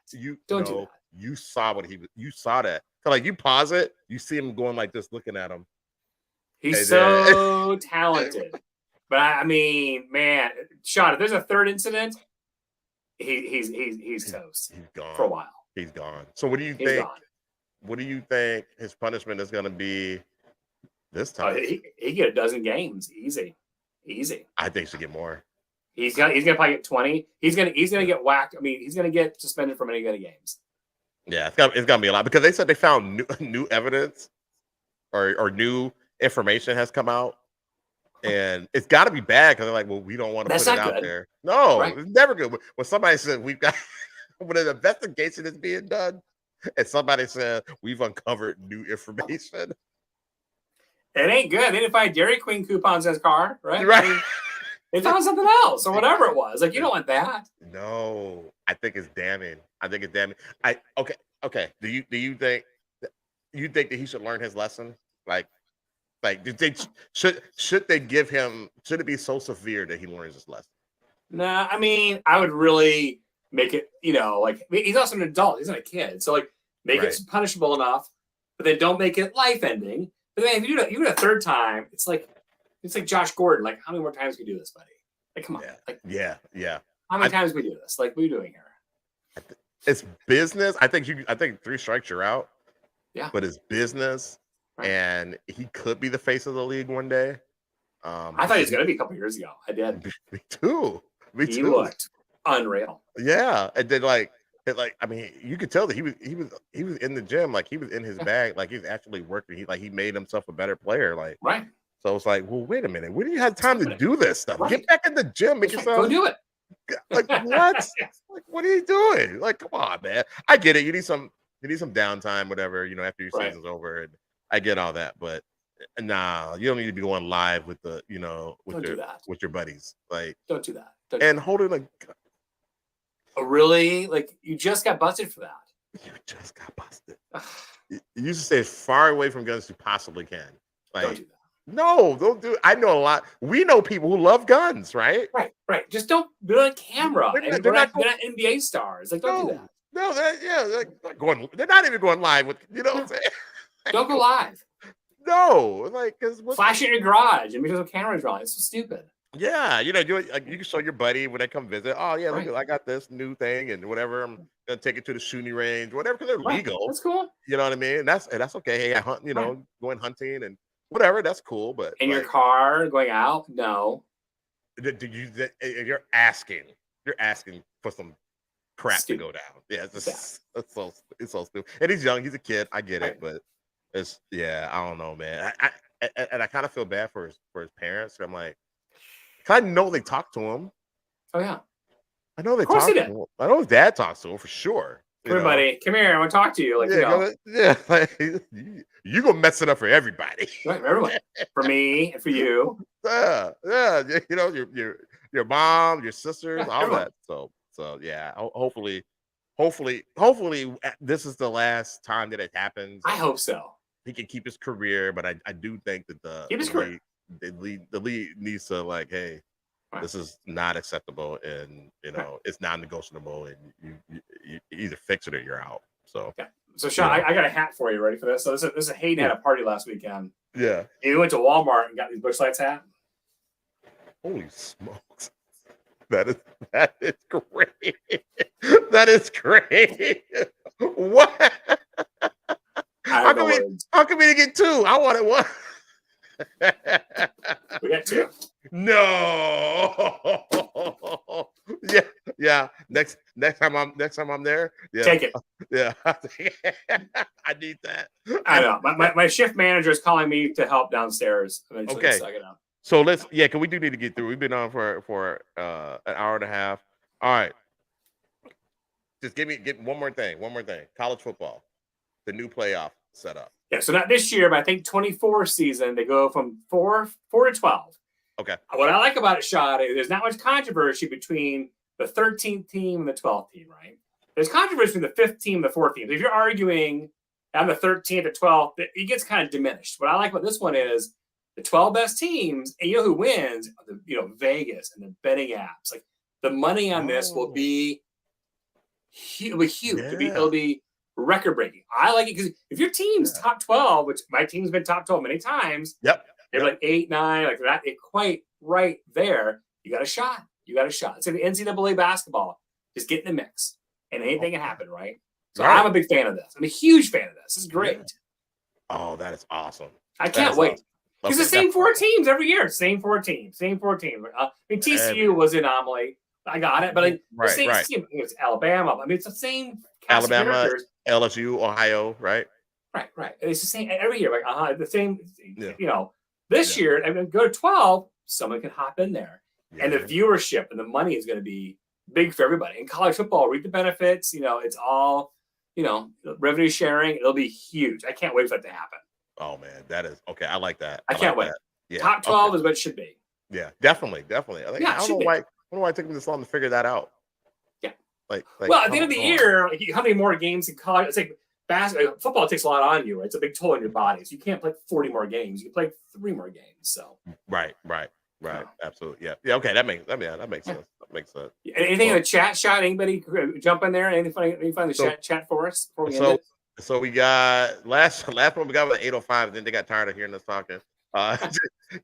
Don't do that. You saw you saw that. So you pause it, you see him going like this, looking at him. He's so talented. But I mean, man, Shod, if there's a third incident, he's toast. He's gone for a while. He's gone. So what do you think? What do you think his punishment is going to be this time? He get a dozen games, easy. I think he should get more. He's gonna probably get 20. He's gonna get whacked. I mean, he's gonna get suspended from any kind of games. Yeah, it's gonna be a lot because they said they found new evidence or new information has come out, and it's got to be bad because they're like, well, we don't want to put it out there. No, right. It's never good. When somebody said we've got when an investigation is being done, and somebody said we've uncovered new information. It ain't good. They didn't find Dairy Queen coupons in his car, right? Right. I mean, they found something else or whatever it was. Like, you don't want that. No, I think it's damning. Okay. Do you think that he should learn his lesson? Like should they give him? Should it be so severe that he learns his lesson? Nah, I mean, I would really make it. He's also an adult. He's not a kid, so make it punishable enough, but then don't make it life ending. But man, if you do it a third time, it's like Josh Gordon. Like, how many more times can we do this, buddy? Like, come on. Yeah. How many times can we do this? Like, what are you doing here? It's business. I think 3 strikes you're out. Yeah. But it's business, and he could be the face of the league one day. I thought he was going to be a couple years ago. I did. Me too. He looked unreal. Yeah, and then I mean, you could tell that he was in the gym, like he was in his bag, like he's actually working. He made himself a better player, right. So it's like, well, wait a minute, when do you have time to do this stuff? Right. Get back in the gym, make yourself go do it. Like what? Like what are you doing? Like, come on, man. I get it. You need some downtime, whatever. After your season's over, and I get all that, but nah, you don't need to be going live with the with your buddies. Like, don't do that. Holding a. Really? Like, you just got busted for that. You just got busted. You used to stay as far away from guns as you possibly can. Like, don't do that. No, don't do it. I know a lot. We know people who love guns, right? Right. Just don't do it on camera. They're not NBA stars. Like, don't do that. No, they're going. They're not even going live with. You know what I'm saying? Don't go live. No, because flash it in your garage and because of cameras rolling. It's so stupid. Yeah, you can show your buddy when they come visit. Oh yeah, look, I got this new thing and whatever. I'm gonna take it to the shooting range, whatever, because they're legal. That's cool. You know what I mean? That's okay. Hey, I hunt. Going hunting and whatever. That's cool. But in your car going out, no. You're asking for some crap to go down. Yeah, it's so stupid. And he's young. He's a kid. I get it, but I don't know, man. I kind of feel bad for his parents. I'm like. I know they talk to him. Oh yeah, I know they talk to him. I know his dad talks to him for sure. Come here, buddy. Come here. I want to talk to you. Like, you gonna mess it up for everybody. Right, for everyone. For me and for you. Yeah. Your mom, your sisters, all everyone. That. So yeah. Hopefully, this is the last time that it happens. I hope so. He can keep his career, but I do think that the league needs to like, hey, this is not acceptable, and it's non-negotiable, and you either fix it or you're out. So So, Sean, I got a hat for you. Ready for this? So, this is Hayden had a party last weekend. Yeah. He went to Walmart and got these Busch Lights hat. Holy smokes. That is great. That is great. What? How come we didn't get two? I wanted one. We got two. No. Yeah. Next time I'm there. Yeah. Take it. Yeah. I need that. I know. My shift manager is calling me to help downstairs. Okay. So because we do need to get through. We've been on for an hour and a half. All right. Just get one more thing. College football, the new playoff setup. Yeah, so not this year, but I think 24 season, they go from 4 to 12. Okay. What I like about it, Shod, is there's not much controversy between the 13th team and the 12th team, right? There's controversy between the 5th team and the 4th team. If you're arguing on the 13th or 12th, it gets kind of diminished. What I like about this one is the 12 best teams, and you know who wins? Vegas and the betting apps. Like the money on this will be huge. Yeah. It'll be record breaking. I like it because if your team's top 12, which my team's been top 12 many times, they're like 8, 9, like that, it quite right there. You got a shot. It's like the NCAA basketball. Just get in the mix, and anything can happen, right? So I'm a big fan of this. I'm a huge fan of this. This is great. Yeah. Oh, that is awesome. I can't wait. It's the same 4 teams every year. Same 4 teams. TCU was an anomaly. I got it, but the same team. It's Alabama. It's the same cast of Alabama, characters. LSU, Ohio, right? Right. It's the same every year. Like the same. Yeah. This year, go to 12. Someone can hop in there, and the viewership and the money is going to be big for everybody. In college football, reap the benefits. It's all revenue sharing. It'll be huge. I can't wait for that to happen. Oh man, that is okay. I like that. I can't wait. Yeah. Top 12 is what it should be. Yeah, definitely. I don't know why it took me this long to figure that out. Yeah. Like at the end of the year, how many more games in college? It's like football takes a lot on you, right? It's a big toll on your body. So you can't play 40 more games. You can play 3 more games. So right. Absolutely. Yeah. Okay. That makes sense. That makes sense. Anything in the chat shot? Anybody jump in there? Anything funny in the chat for us before we end it? So we got last one we got with 805, and then they got tired of hearing us talking.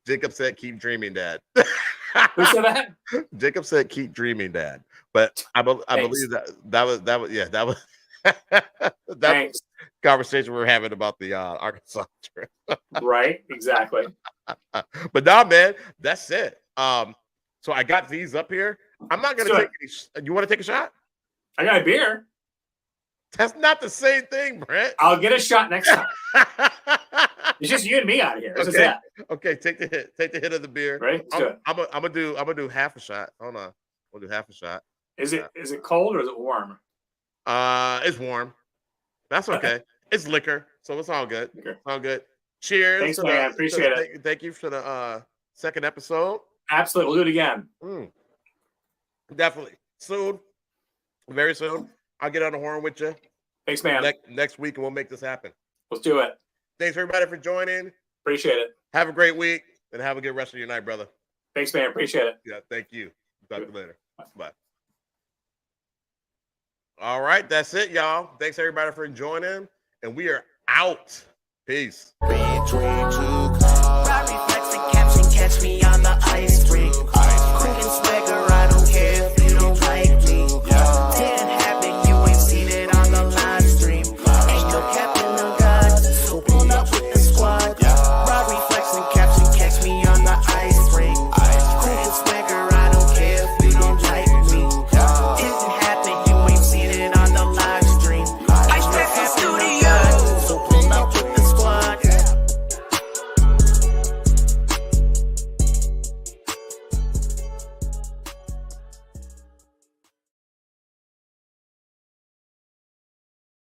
Jacob said, "Keep dreaming, Dad." Who said that? Jacob said, "Keep dreaming, Dad." But I believe that was that was conversation we were having about the Arkansas trip. Right, exactly. But nah, man, that's it. So I got these up here. I'm not gonna take any. You want to take a shot? I got a beer. That's not the same thing, Brent. I'll get a shot next time. It's just you and me out here. Okay, take the hit. Take the hit of the beer. Right? I'm gonna do half a shot. Hold on. We'll do half a shot. Is it cold or is it warm? It's warm. That's okay. It's liquor, so it's all good. Okay. It's all good. Cheers. Thanks, man. Appreciate it. Thank you for the second episode. Absolutely. We'll do it again. Definitely. Soon. Very soon. I'll get on the horn with you. Thanks, man. Next week, and we'll make this happen. Let's do it. Thanks, everybody, for joining. Appreciate it. Have a great week, and have a good rest of your night, brother. Thanks, man. Appreciate it. Yeah, thank you. Talk to you later. Bye. All right, that's it, y'all. Thanks, everybody, for joining, and we are out. Peace. Ride reflex and caption, catch me on the ice rink. Cool and swagger, I don't care if